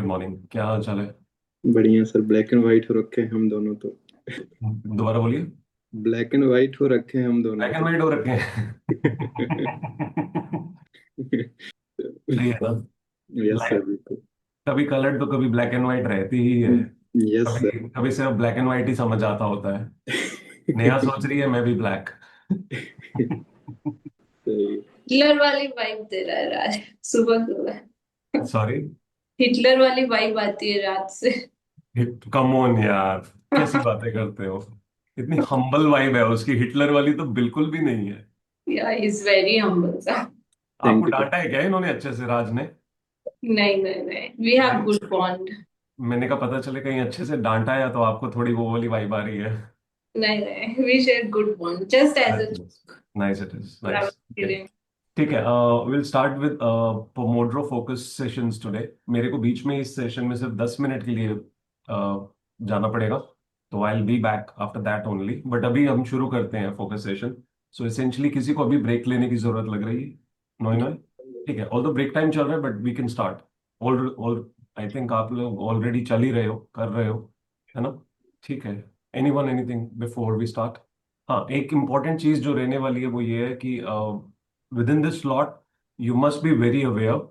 Morning, क्या हाल चाल है? बढ़िया सर। ब्लैक एंड व्हाइट हो रखे हैं हम दोनों तो। दोबारा बोलिए। ब्लैक एंड व्हाइट हो रखे हैं हम दोनों ब्लैक एंड तो। व्हाइट हो रखे हैं। सही है ना। यस सर, लाइफ बिल्कुल। कभी कलर्ड तो कभी ब्लैक एंड व्हाइट रहती ही है। Yes sir. कभी कभी सिर्फ ब्लैक एंड व्हाइट ही समझ आता होता है। नेहा सोच रही है मैं भी ब्लैक। सही। हिटलर वाली वाइब दे रहा है राज। सुबह सुबह सॉरी। हिटलर वाली वाइब आती है रात से। कम ऑन यार, कैसी बातें करते हो। इतनी हम्बल वाइब है उसकी, हिटलर वाली तो बिल्कुल भी नहीं है। या इज वेरी हम्बल सा। आपको थैंक यू। डांटा है क्या इन्होंने अच्छे से, राज ने? नहीं नहीं नहीं, वी हैव नहीं, गुड बॉन्ड। मैंने कहा पता चले कहीं अच्छे से डांटा है तो आपको थोड़ी वो वाली वाइब आ रही है। नहीं नहीं, we share good bond just as a nice, it is nice. Kidding. ठीक है, will start with Pomodoro focus sessions today. मेरे को बीच में इस सेशन में सिर्फ 10 मिनट के लिए जाना पड़ेगा, तो I will be back after that only. But अभी हम शुरू करते हैं फोकस सेशन। सो इसेंशली किसी को अभी ब्रेक लेने की जरूरत लग रही है? No no. ठीक है, ऑल द ब्रेक टाइम चल रहा है but we can start. All all I think आप लोग ऑलरेडी चल ही रहे हो, कर रहे हो, है ना? ठीक है। Anyone anything before we start? हाँ, एक इम्पॉर्टेंट चीज जो रहने वाली है वो ये है कि with in this slot you must be very aware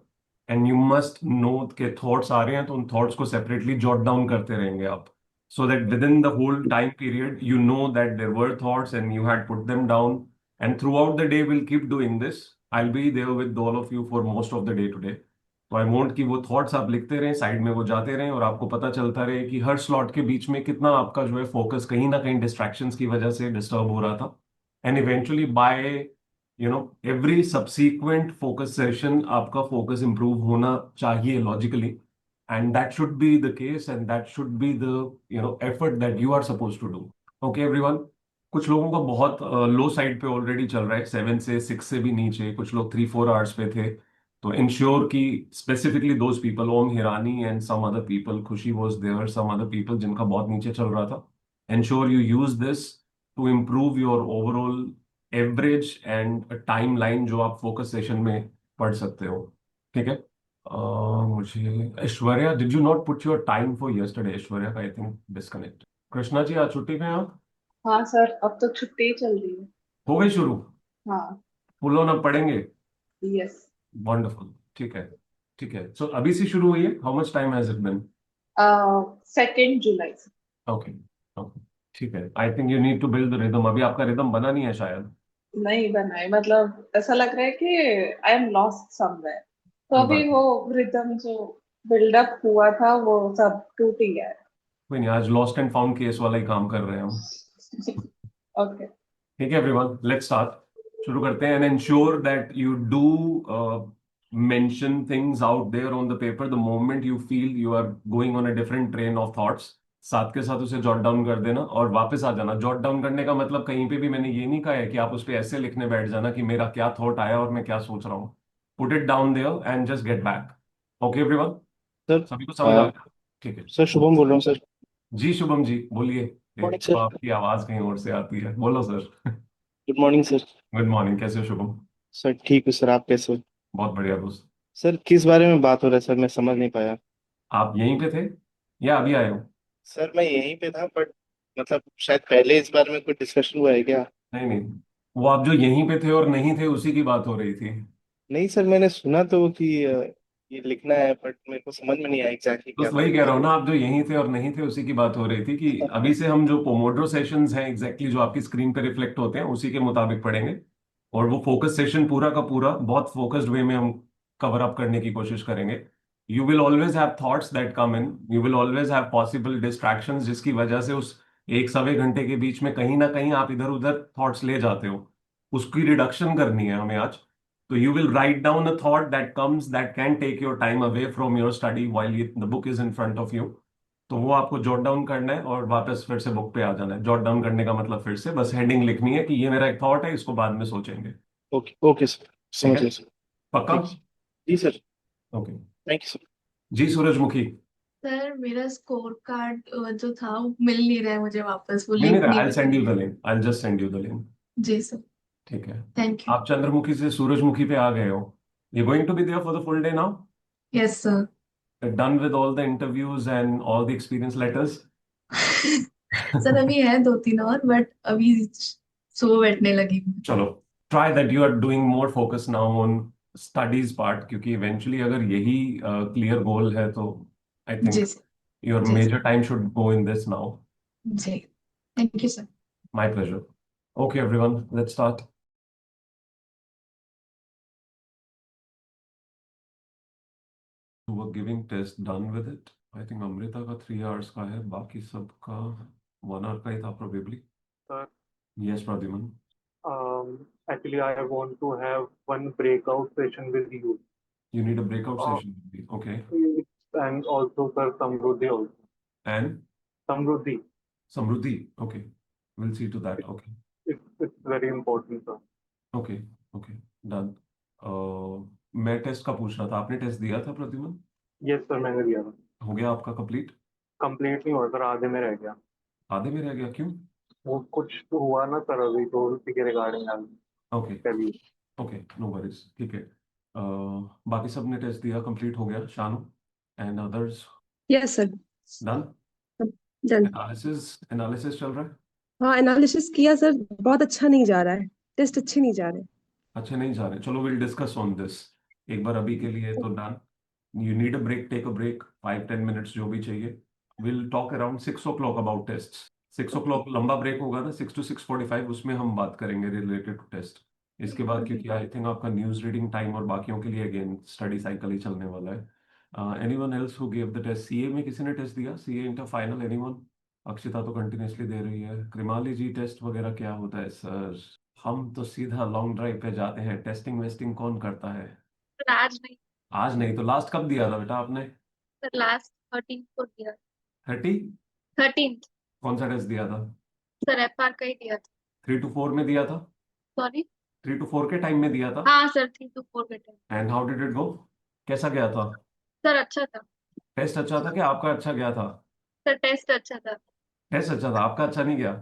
and you must know के थॉट्स आ रहे हैं तो उन थॉट्स को सेपरेटली जॉट डाउन करते रहेंगे आप, so that within the whole time period you know that there were thoughts and you had put them down. And throughout the day we'll keep doing this. I'll be there with all of you for most of the day today. तो I want कि वो thoughts आप लिखते रहें, side में वो जाते रहें और आपको पता चलता रहे कि हर स्लॉट के बीच में कितना आपका जो है फोकस कहीं ना कहीं डिस्ट्रैक्शंस की वजह से डिस्टर्ब हो रहा था। And eventually bye every subsequent focus session आपका फोकस इंप्रूव होना चाहिए logically, and that should be the case and that should be the effort that you are supposed to do. Okay everyone. कुछ लोगों का बहुत लो साइड पे already चल रहा है, 7 से 6 से भी नीचे, कुछ लोग 3-4 आवर्स पे थे। तो इंश्योर कि specifically those people, Om Hirani and some other people, Khushi was there, some other people जिनका बहुत नीचे चल रहा था, ensure you use this to improve your overall average and timeline जो आप फोकस सेशन में पढ़ सकते हो। ठीक है। मुझे Aishwarya, did you not put your time for yesterday? Aishwarya का I think disconnect. Krishna ji, आज छुट्टी पे हैं आप? हाँ सर, अब तो छुट्टी ही चल रही है। हो गई शुरू? हाँ। फुल ऑन अब पढ़ेंगे? यस। वंडरफुल। ठीक है। ठीक है, सो अभी से शुरू हुई है? How much time has it been? 2 जुलाई से। ओके। ओके। ठीक है, I think you need to build the rhythm. अभी आपका रिदम बना नहीं है शायद। नहीं बना है, मतलब ऐसा लग रहा है कि आई एम लॉस्ट समवेयर। तो कोई अभी बात वो नहीं। रिदम जो बिल्डअप हुआ था वो सब टूट ही गया कोई नहीं, आज लॉस्ट एंड फाउंड केस वाला ही काम कर रहे हैं हम। है। ओके। ठीक है एवरीवन, लेट्स स्टार्ट। शुरू करते हैं। And ensure that you do mention things out there on the paper the moment you feel you are going on a different train of thoughts. साथ के साथ उसे जॉट डाउन कर देना और वापस आ जाना। जॉट डाउन करने का मतलब कहीं पे भी मैंने ये नहीं कहा है कि आप उस पर ऐसे लिखने बैठ जाना कि मेरा क्या थॉट आया और मैं क्या सोच रहा हूँ। Put it down there and just get back. Okay everyone, sir. सभी को समझ आ गया? ठीक है। सर शुभम बोल रहा हूँ सर। जी शुभम जी, बोलिए। मॉर्निंग एक तो सर। आपकी आवाज कहीं और से आती है, बोलो sir. Good morning sir. Good morning, कैसे हो शुभम? सर ठीक है सर, आप कैसे हो? बहुत बढ़िया दोस्त। सर किस बारे में बात हो रहा है सर, मैं समझ नहीं पाया। आप यहीं पे थे या अभी आए हो? सर मैं यहीं पे था, बट मतलब शायद पहले इस बारे में कोई डिस्कशन हुआ है क्या? नहीं नहीं, वो आप जो यहीं पे थे और नहीं थे उसी की बात हो रही थी। नहीं सर, मैंने सुना तो कि ये लिखना है, बट मेरे को समझ में नहीं आया एग्जैक्टली तो क्या वही था। कह रहा हूँ ना, आप जो यहीं थे और नहीं थे उसी की बात हो रही थी कि अभी से हम जो पोमोड्रो सेशंस हैं एग्जैक्टली जो आपकी स्क्रीन पे रिफ्लेक्ट होते हैं उसी के मुताबिक पढ़ेंगे। और वो फोकस सेशन पूरा का पूरा बहुत फोकस्ड वे में हम कवर अप करने की कोशिश करेंगे। You will always have thoughts that come in, you will always have possible distractions जिसकी वजह से उस 1 सवा घंटे के बीच में कहीं ना कहीं आप इधर उधर थॉट्स ले जाते हो। उसकी रिडक्शन करनी है हमें आज। So you will write down a thought that comes that can take your time away from your study while the book is in front of you. तो वो आपको जॉट डाउन करना है और वापस फिर से बुक पे आ जाना है। जॉट डाउन करने का मतलब फिर से बस हेडिंग लिखनी है कि ये मेरा एक थॉट है, इसको बाद में सोचेंगे। ओके ओके सर, ठीक समझ है, गया सर। पक्का? थैंक यू जी sir. Okay. Thank you sir. जी सूरजमुखी। सर मेरा स्कोर कार्ड जो था वो मिल नहीं रहा है मुझे वापस, वो मिल नहीं लिंक रहा? नहीं आई बन सेंड रही यू द है। Link, I just send you the link. जी सर। ठीक है। Thank you. आप चंद्रमुखी से सूरजमुखी पे आ गए हो। You going to be there for the full day now? Yes sir. Done with all the interviews and all the experience letters? Sir अभी है 2-3 और, बट अभी सो बैठने लगी हूँ। चलो, try that you are doing more focus now on studies part, क्योंकि eventually अगर यही clear goal है तो I जी think सर। your जी major time should go in this now. जी, thank you sir. My pleasure. Okay, everyone, let's start. who were giving test done with it. I think Amrita का 3 hours का है, बाकी सबका 1 hour का ही था probably. Sir, Yes, Pradhiman. actually, I want to have one breakout session with you. You need a breakout Uh, session. Okay. and also, sir, Samruddhi also. And Samruddhi, Samruddhi. Okay. We'll see to that. Okay. it's very important, sir. Okay. Okay. Done. मैं test का पूछ रहा था, आपने test दिया था Pradyuman? Yes, sir, मैंने दिया था। हो गया आपका कंप्लीट? कंप्लीट नहीं हुआ सर, आधे में रह गया। आधे में रह गया, क्यों? वो कुछ तो हुआ ना सर, अभी तो उसी के रिगार्डिंग ओके चलिए। ओके, नो वरीज, ठीक है। बाकी सबने टेस्ट दिया, कंप्लीट हो गया? Shanu and others yes sir. Done? Done. Analysis analysis चल रहा है? हाँ, एनालिसिस किया सर, बहुत अच्छा नहीं जा रहा है, टेस्ट अच्छे नहीं जा रहे। अच्छे नहीं जा रहे, चलो विल डिस्कस ऑन दिस एक बार। अभी के लिए तो done. You need a break, take a break, 5-10 minutes जो भी चाहिए। Will talk around 6 o'clock about test. 6 o'clock लंबा ब्रेक होगा ना, 6 to 6:45, उसमें हम बात करेंगे रिलेटेड टू टेस्ट। इसके बाद क्योंकि आई थिंक आपका न्यूज रीडिंग टाइम और बाकियों के लिए अगेन स्टडी साइकिल ही चलने वाला है। Anyone else who give the test? CA में किसी ने टेस्ट दिया? CA inter final anyone? Akshita तो कंटिन्यूसली दे रही है। कृमाली जी, टेस्ट वगैरह क्या होता है सर? हम तो सीधा लॉन्ग ड्राइव पे जाते हैं, टेस्टिंग वेस्टिंग कौन करता है? सर आज नहीं। आज नहीं तो लास्ट कब दिया था बेटा आपने? सर लास्ट 13 को दिया। 30? 13। कौन सा टेस्ट दिया था? सर एफआर का ही दिया था। 3 to 4 में दिया था? सॉरी। 3 to 4 के टाइम में दिया था? हाँ सर, 3 to 4 का time. And how did it go? कैसा गया था? सर अच्छा था। टेस्ट अच्छा था कि आपका अच्छा गया था? सर टेस्ट अच्छा था। टेस्ट अच्छा था, आपका अच्छा नहीं गया?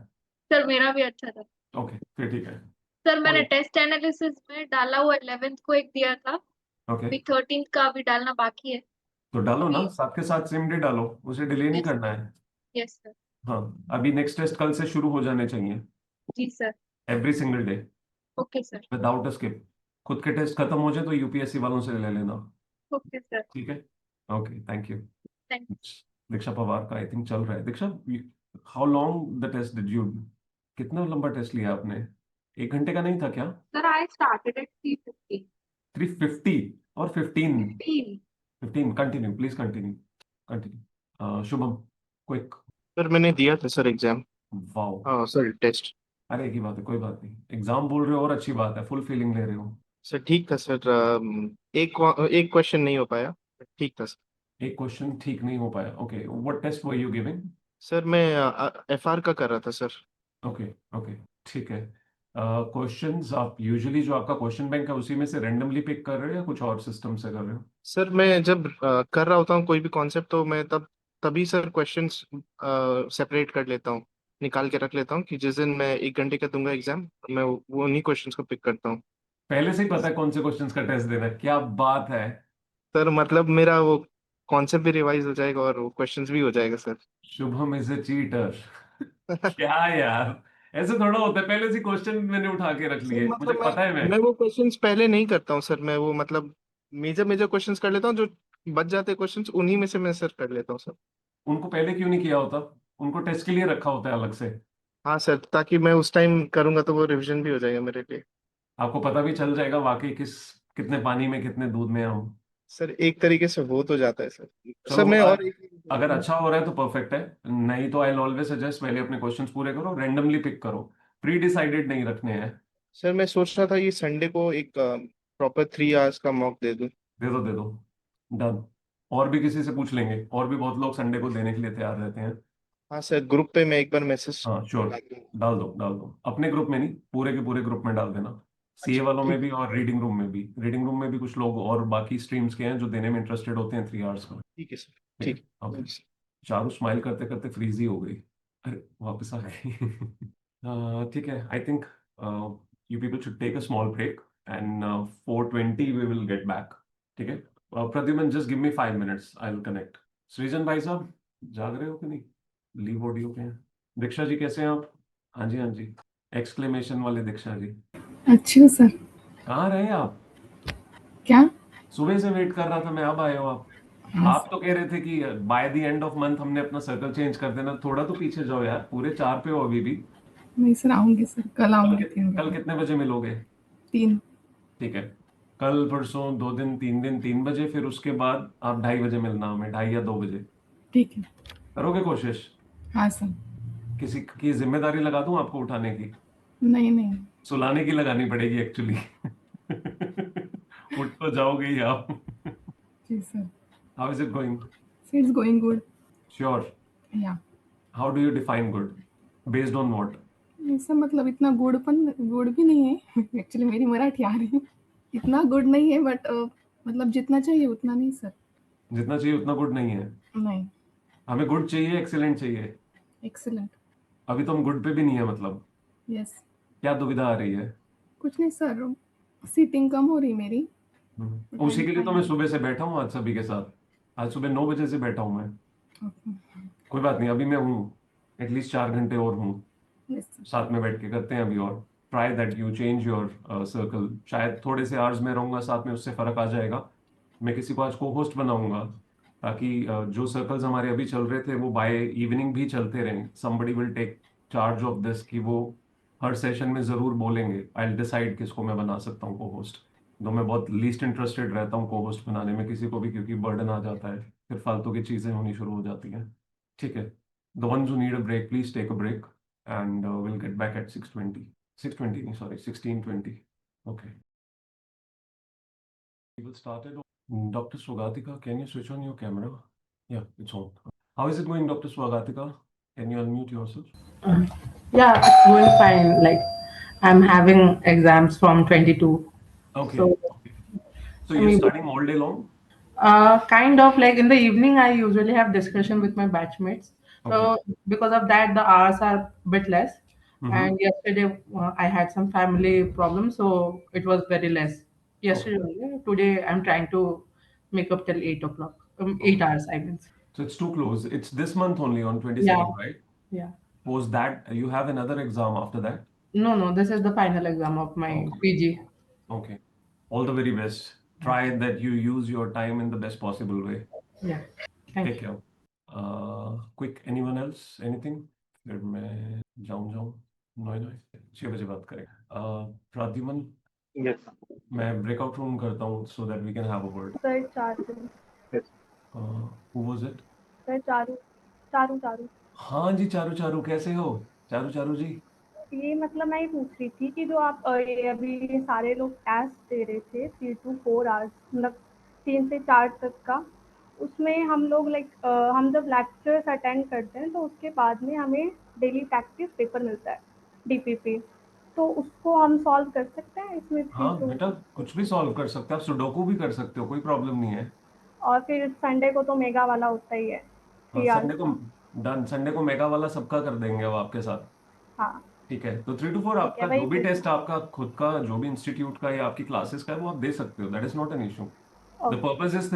सर मेरा भी अच्छा था। ओके, फिर ठीक है। सर मैंने टेस्ट एनालिसिस में डाला हुआ 11th को एक दिया था, ओके, अभी 13th का अभी डालना बाकी है। तो डालो ना, जी। साथ के साथ सेम डे डालो, उसे डिले नहीं यस करना है। Yes sir. हाँ, अभी नेक्स्ट टेस्ट कल से शुरू हो जाने चाहिए, जी sir. Every single day okay sir. Without a skip. खुद के टेस्ट खत्म हो जाए तो यूपीएससी वालों से ले लेना, ओके सर। ठीक है? Okay, thank you. Thank. Diksha Pawar का आई थिंक चल रहा है। Diksha, how long the test did you? कितना लंबा टेस्ट लिया आपने? 1 घंटे का नहीं था क्या? Sir I started at 3:50। 350 और 15? 15। 15, continue please, continue continue. Shubham, quick. Sir मैंने दिया था सर एग्जाम। वाओ, हाँ सर, टेस्ट। अरे एक ही बात है, कोई बात नहीं। एग्जाम बोल रहे हो और अच्छी बात है, फुल फीलिंग ले रहे हो। सर ठीक था सर। एक क्वेश्चन नहीं हो पाया, ठीक था सर। एक क्वेश्चन ठीक नहीं हो पाया, okay. What test were you giving? Sir मैं एफआर का कर रहा था सर। ओके ओके, ठीक है। क्वेश्चंस आप यूजुअली जो आपका क्वेश्चन बैंक है उसी में से रेंडमली पिक कर रहे हो या कुछ और सिस्टम से कर रहे हो? सर मैं जब कर रहा होता हूँ कोई भी कॉन्सेप्ट, तो मैं तभी सर क्वेश्चंस सेपरेट कर लेता हूँ, निकाल के रख लेता हूँ कि जिस दिन मैं 1 घंटे का दूंगा एग्जाम, मैं वो उन्हीं क्वेश्चंस को पिक करता हूँ। पहले से ही पता है कौन से क्वेश्चंस का टेस्ट देना है? क्या बात है! सर मतलब मेरा वो कॉन्सेप्ट भी रिवाइज हो जाएगा और वो क्वेश्चंस भी हो जाएगा sir. Shubham is a cheater. क्या यार, ऐसे थोड़ा होता है। पहले से क्वेश्चन मैंने उठा के रख सर लिए, मुझे मतलब पता है। मैं वो क्वेश्चंस पहले नहीं करता हूँ सर, मैं वो मतलब मेजर मेजर क्वेश्चंस कर लेता हूँ, जो बच जाते क्वेश्चंस उन्हीं में से मैं सर कर लेता हूँ सर। उनको पहले क्यों नहीं किया होता? उनको टेस्ट के लिए रखा होता है अलग से। हाँ सर, ताकि मैं उस टाइम करूंगा तो वो रिवीजन भी हो जाएगा मेरे लिए। आपको पता भी चल जाएगा वाकई कितने पानी में कितने दूध में हम। सर एक तरीके से हो तो जाता है सर। सर चलो, मैं और अगर अच्छा हो रहा है तो परफेक्ट है, नहीं तो आई ऑलवेज सजेस्ट पहले अपने क्वेश्चंस पूरे करो, रेंडमली पिक करो, प्री डिसाइडेड नहीं रखने हैं। सर मैं सोच रहा था ये संडे को एक प्रॉपर 3 आवर्स का मॉक दे दूं। दे दो, दे दो, डन। और भी किसी से पूछ लेंगे, और भी बहुत लोग संडे को देने के लिए तैयार रहते हैं। हाँ सर, ग्रुप पे मैं एक बार मैसेज हाँ श्योर, डाल दूं। डाल दो डाल दो, अपने ग्रुप में नहीं, पूरे के पूरे ग्रुप में डाल देना। सीए अच्छा वालों में ठीक भी है। और रीडिंग रूम में भी। रीडिंग रूम में भी कुछ लोग और बाकी स्ट्रीम्स के हैं जो देने में इंटरेस्टेड होते हैं 3 hours का। ठीक है सर। ठीक ठीक है, ओके। है। चारू स्माइल करते करते फ्रीज ही हो गई। अरे वापस आ गई। ठीक है, I think you people should take a small break and 4:20 we will get back, ठीक है? Pradyuman just give me 5 minutes, I will connect. Srijan भाई साहब जाग रहे हो कि नहीं? लीव ऑडियो पे हैं। दीक्षा जी कैसे हैं आप? हाँ जी हाँ जी, एक्सक्लेमेशन वाले दीक्षा जी। अच्छा सर। कहाँ रहे आप? क्या? सुबह से वेट कर रहा था मैं, अब आए हो आप? हाँ आप तो कह रहे थे कि bye the end of month हमने अपना सर्कल चेंज कर देना। थोड़ा तो पीछे जाओ यार, पूरे 4 पे हो अभी भी। नहीं सर, आऊंगी सर, कल कल आऊंगी 3 कल बजे। कितने बजे मिलोगे? 3। ठीक है, कल परसों 2 दिन 3 दिन 3 बजे, फिर उसके बाद आप 2:30 बजे मिलना हमें, 2:30 या 2 बजे। ठीक है। करोगे कोशिश? हाँ सर। किसी की जिम्मेदारी लगा दूं आपको उठाने की? नहीं नहीं। सुलाने की लगानी पड़ेगी एक्चुअली। उठ तो जाओगे ही आप। जी sir. How is it going? Sir it's going good. Sure? Yeah. How do you define good? Based on what? ऐसा मतलब इतना गुड़ भी नहीं है। एक्चुअली मेरी मराठी आ रही है। इतना गुड नहीं है बट मतलब जितना चाहिए उतना नहीं सर। जितना चाहिए उतना गुड नहीं है? नहीं। हमें गुड चाहिए, एक्सीलेंट चाहिए? एक्सीलेंट। अभी तो हम गुड पे भी नहीं है मतलब। यस। क्या दुविधा आ रही है? कुछ नहीं सर, सीटिंग कम हो रही मेरी। बट आई उसी एम के लिए तो फाइन। मैं सुबह से बैठा हूँ आज सभी के साथ। आज सुबह 9 बजे से बैठा हूँ मैं। कोई बात नहीं, अभी मैं हूँ, एटलीस्ट 4 घंटे और हूँ। Yes sir. साथ में बैठ के करते हैं अभी, और try that you change your circle. शायद थोड़े से आवर्स में रहूंगा साथ में, उससे फर्क आ जाएगा। मैं किसी को आज को होस्ट बनाऊंगा, ताकि जो सर्कल्स हमारे अभी चल रहे थे वो बाय इवनिंग भी चलते रहें। Somebody will take charge of this, कि वो हर सेशन में जरूर बोलेंगे। आई विल डिसाइड किसको मैं बना सकता हूँ को होस्ट। दो मैं बहुत लीस्ट इंटरेस्टेड रहता हूँ को होस्ट बनाने में किसी को भी, क्योंकि बर्डन आ जाता है, फिर फालतू की चीजें होनी शुरू हो जाती हैं। ठीक है, the ones who need a break, please take a break, and we'll get back at 6:20. 6:20, sorry, 16:20. Okay. We will start it. Dr. Swagatika, can you switch on your camera? Yeah, it's on. How is it going, Dr. Swagatika? Can you unmute yourself? Yeah, it's going fine. Like I'm having exams from 22. Okay. So, Okay. So I you're mean, studying all day long? kind of like in the evening, I usually have discussion with my batchmates. So Okay. because of that, the hours are a bit less. Mm-hmm. And yesterday, I had some family problems, so it was very less. Yesterday, only. Today, I'm trying to make up till 8 o'clock. 8 hours, I mean. So it's too close. It's this month only on Yeah, 22nd, right? yeah. Post that, you have another exam after that? No, no, this is the final exam of my Okay. PG. Okay. All the very best. Try that you use your time in the best possible way. Yeah. Thank Take you. care. Quick, anyone else? Anything? फिर मैं जाऊँ नॉय 6 बजे बात करें। Pradyuman, Yes. मैं breakout room करता हूँ so that we can have a word. Sir Charu. Yes. Who was it? Sir Charu Charu Charu. हाँ जी, चारू कैसे हो? चारू जी। ये मतलब मैं ये पूछ रही थी कि जो आप ये अभी सारे लोग टेस्ट दे रहे थे 3 to 4 आवर्स, मतलब 3 से 4 तक का, उसमें हम लोग हम जब लेक्चर्स अटेंड करते हैं तो उसके बाद में हमें डेली प्रैक्टिस पेपर मिलता है, DPP, तो उसको हम सॉल्व कर सकते हैं इसमें 3 हाँ to। बेटा, कुछ भी सॉल्व कर सकते हो आप, सुडोकू भी कर सकते हो, कोई प्रॉब्लम नहीं है। और फिर संडे को तो मेगा वाला होता ही है, 3 आवर्स संडे को का। डन, संडे को मेगा वाला सबका कर देंगे अब आपके साथ। हाँ ठीक है, तो 3 to 4 ठीक है, आपका वही जो भी पूछना। टेस्ट आपका खुद का, जो भी इंस्टीट्यूट का या आपकी क्लासेस का है, वो आप दे सकते हो। That is not an issue. The okay purpose is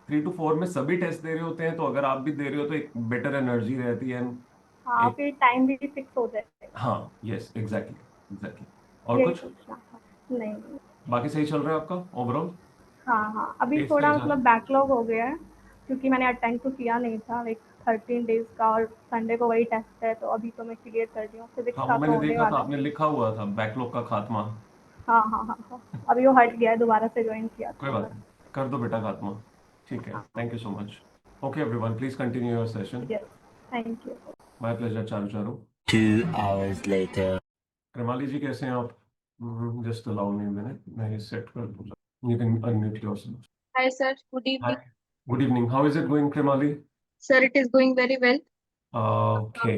3 to 4 में सभी टेस्ट दे रहे होते हैं, तो अगर आप भी दे रहे हो तो एक बेटर एनर्जी रहती है। हाँ, एक, फिर टाइम भी फिक्स हो जाएगा। हाँ, यस, एग्जैक्टली। और यही कुछ पूछना था। नहीं। बाकी सही चल रहा है आपका ओवरऑल? हाँ, अभी टेस्ट थोड़ा सही जा रहा मतलब बैकलॉग हो गया है, क्योंकि मैंने अटेंड तो किया नहीं था, 13 डेज़ का, और संडे को वही टेस्ट है, तो अभी तो मैं क्लियर कर रही हूँ, फिजिक्स हाँ, का वो तो मैंने होने देखा था, वाला है। आपने लिखा हुआ था बैकलॉग का खात्मा। हाँ, अभी वो हट गया है, दोबारा से ज्वाइन किया कोई था। बात नहीं, कर दो बेटा खात्मा। ठीक है, thank you so much. Okay everyone, please continue your session. Yes, thank you. My pleasure Charu. 2 hours later. कृमाली जी कैसे हैं आप? जस्ट अलाउ मी मिनट, मैं ये सेट कर दूँ। You can unmute yourself. Hi, sir. Good hi, evening. Good evening, how is it going Krimali? Sir, it is going very well. Okay,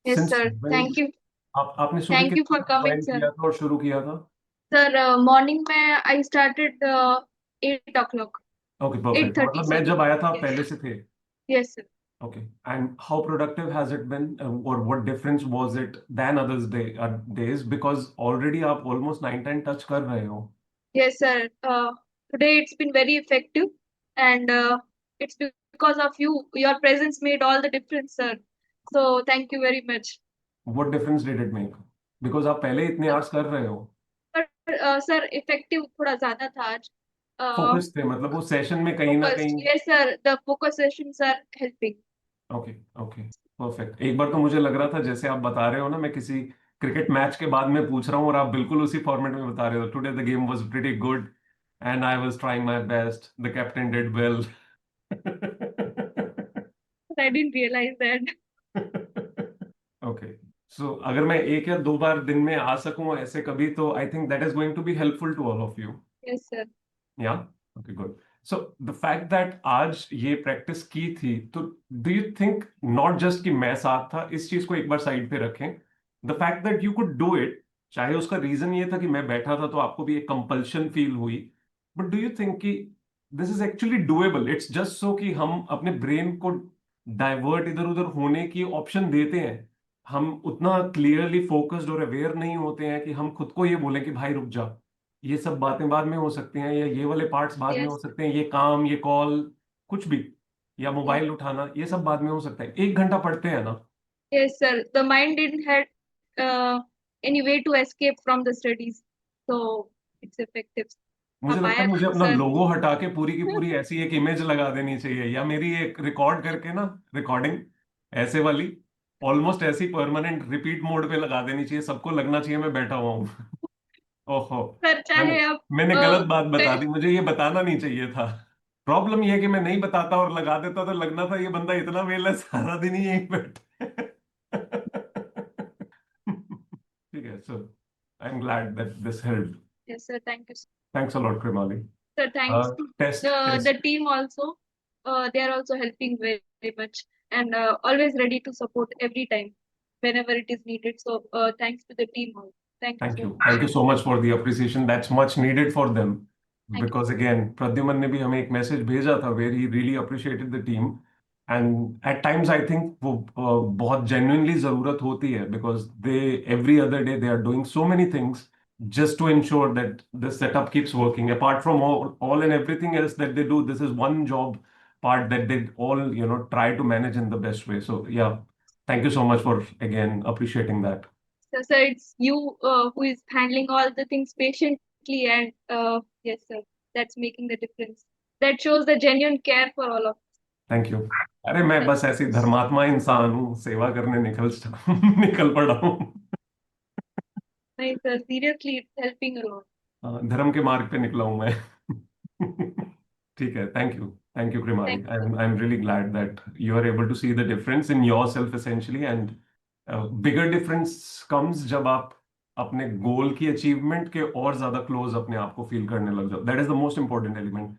Yes, since sir. Thank you. आपने सुबह Thank you for कितना coming, join sir. किया था और शुरू किया था? Sir, morning में I started 8 o'clock. Okay perfect, 8:30, मतलब मैं sorry. जब आया था आप Yes. पहले से थे? Yes, sir. Okay. And how productive has it been, or what difference was it than others days? Because already आप almost 9-10 touch कर रहे हो. Yes, sir. today it's been very effective, and it's because of you. Your presence made all the difference, sir. So thank you very much. What difference did it make? Because आप पहले इतने hours कर रहे हो. पर sir effective थोड़ा ज्यादा था आज. फोकस थे, मतलब वो सेशन में कहीं ना कहीं. Yes sir, the focus sessions are helping. Okay okay perfect. एक बार तो मुझे लग रहा था जैसे आप बता रहे हो ना, मैं किसी क्रिकेट मैच के बाद में पूछ रहा हूँ और आप बिल्कुल उसी फॉर्मेट में बता रहे हो. Today the game was pretty good and I was trying my best, the captain did well. I didn't realize that. Okay so अगर मैं एक या दो बार दिन में आ सकूं ऐसे कभी, तो I think that is going to be helpful to all of you. Yes sir. या okay good. So the fact that आज ये प्रैक्टिस की थी, तो do you think not just कि मैं साथ था, इस चीज को एक बार साइड पे रखें, the fact that you could do it, चाहे उसका रीजन ये था कि मैं बैठा था तो आपको भी एक कंपल्शन फील हुई, बट डू यू थिंक कि this is actually doable? It's just so कि हम अपने ब्रेन को डाइवर्ट इधर उधर होने की ऑप्शन देते हैं. हम उतना क्लियरली फोकस्ड और अवेयर नहीं होते हैं कि हम खुद को ये बोलें कि भाई रुक जा, ये सब बातें बाद में हो सकती हैं, या ये वाले पार्ट्स बाद में हो Yes. सकते हैं, ये काम, ये कॉल, कुछ भी, या मोबाइल उठाना, ये सब बाद में हो सकता है. 1 घंटा पढ़ते हैं ना. Yes sir. The mind didn't had any way to escape from the studies, so it's effective. मुझे आप लगता है आया मुझे अपना सर. लोगो हटा के पूरी की पूरी ऐसी एक इमेज लगा देनी चाहिए, या मेरी एक रिकॉर्ड करके ना, रिकॉर्डिंग ऐसे वाली ऑलमोस्ट ऐसी परमानेंट रिपीट मोड पे लगा देनी चाहिए. सबको लगना चाहिए मैं बैठा हुआ हूँ. ओहो, सर चाहे मैंने आप मैंने गलत बात बता दी. मुझे ये बताना नहीं चाहिए था. प्रॉब्लम ये है कि मैं नहीं बताता और लगा देता, तो लगना था ये बंदा इतना वेल है, सारा दिन ही यहीं बैठे. ठीक है. So I am glad that this help. Yes sir. Thank you sir. Thanks a lot Krimali. Sir, thanks to test the team also. They are also helping very, very much, and always ready to support every time whenever it is needed. So thanks to the team also. Thank you Thank sir. you. Thank you so much for the appreciation. That's much needed for them. Thank you. Because again, Pradyuman ने भी हमें एक message भेजा था where he really appreciated the team. And at times I think वो बहुत genuinely ज़रूरत होती है, because they every other day they are doing so many things just to ensure that the setup keeps working. Apart from all and everything else that they do, this is one job part that they all try to manage in the best way. So yeah, thank you so much for again appreciating that. So sir, it's you who is handling all the things patiently, and yes sir, that's making the difference. That shows the genuine care for all of us. Thank you. अरे मैं बस ऐसी धर्मात्मा इंसान हूँ, सेवा करने निकल पड़ा हूँ. नहीं sir, seriously, it's helping a lot. धर्म के मार्ग पे निकला हूँ मैं. ठीक है. Thank you Krimali. Thank I'm really glad that you are able to see the difference in yourself essentially, and bigger difference comes जब आप अपने गोल की अचीवमेंट के और ज्यादा क्लोज अपने आप को फील करने लग जाओ. That is the most important element.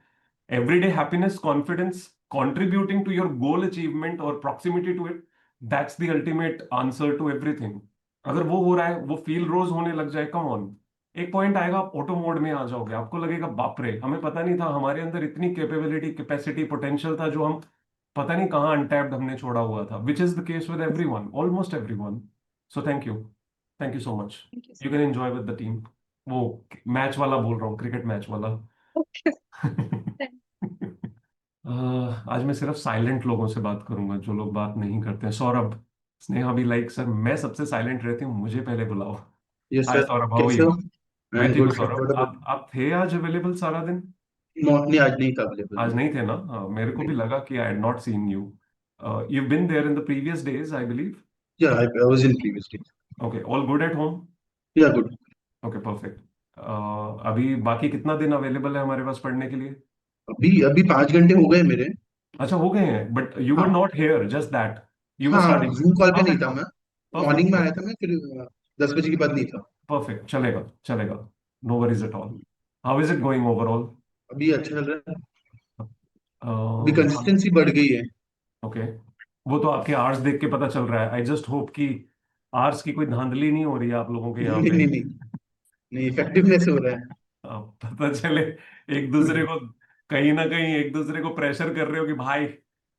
Everyday happiness, confidence, contributing to your goal achievement or proximity to it, that's the ultimate answer to everything. अगर वो हो रहा है, वो फील रोज होने लग जाए, कम ऑन, एक पॉइंट आएगा आप ऑटो मोड में आ जाओगे. आपको लगेगा बाप रे, हमें पता नहीं था हमारे अंदर इतनी कैपेबिलिटी, कैपेसिटी, पोटेंशियल था जो हम पता नहीं कहाँ अनटैप्ड हमने छोड़ा हुआ था. Which is the case with everyone, almost everyone. So thank you so much. Thank you you sir. Can enjoy with the team. वो मैच वाला बोल रहा हूँ, क्रिकेट मैच वाला. आज मैं सिर्फ साइलेंट लोगों से बात करूंगा, जो लोग बात नहीं करते हैं. सौरभ, स्नेहा भी लाइक सर मैं सबसे साइलेंट रहती हूँ, मुझे पहले बुलाओ. Yes, hi sir. Saurabh, how are कैसे यू? हो? मैं I'm ठीक हूँ good, sir. Saurabh. What about आप थे आज अवेलेबल सारा दिन? you? नहीं, आज नहीं था available. आज नहीं थे ना. हाँ, मेरे को भी लगा कि I had not seen you. You've been there in the previous days, I believe. Yeah, I was in previous days. Okay, all good at home? Yeah, good. Okay, perfect. अभी बाकी कितना दिन अवेलेबल है हमारे पास पढ़ने के लिए? अभी 5 घंटे हो गए मेरे. अच्छा, हो गए हैं, बट यू वर हाँ. Not here, just that you were हाँ, स्टडिंग. जूम कॉल पे नहीं परफेक्ट था मैं. परफेक्ट मॉर्निंग में आया था मैं, फिर 10 बजे के बाद नहीं था. परफेक्ट. चलेगा चलेगा. No worries at all. How is it going overall? अभी अच्छा चल रहा है. अभी कंसिस्टेंसी बढ़ गई है. ओके, वो तो आपके आवर्स देख के पता चल रहा है. आई जस्ट होप कि आवर्स की कोई धांधली नहीं हो रही है आप लोगों के यहाँ नहीं पे. नहीं नहीं नहीं, इफेक्टिवनेस हो रहा है. पता चले एक दूसरे को, कहीं ना कहीं एक दूसरे को प्रेशर कर रहे हो कि भाई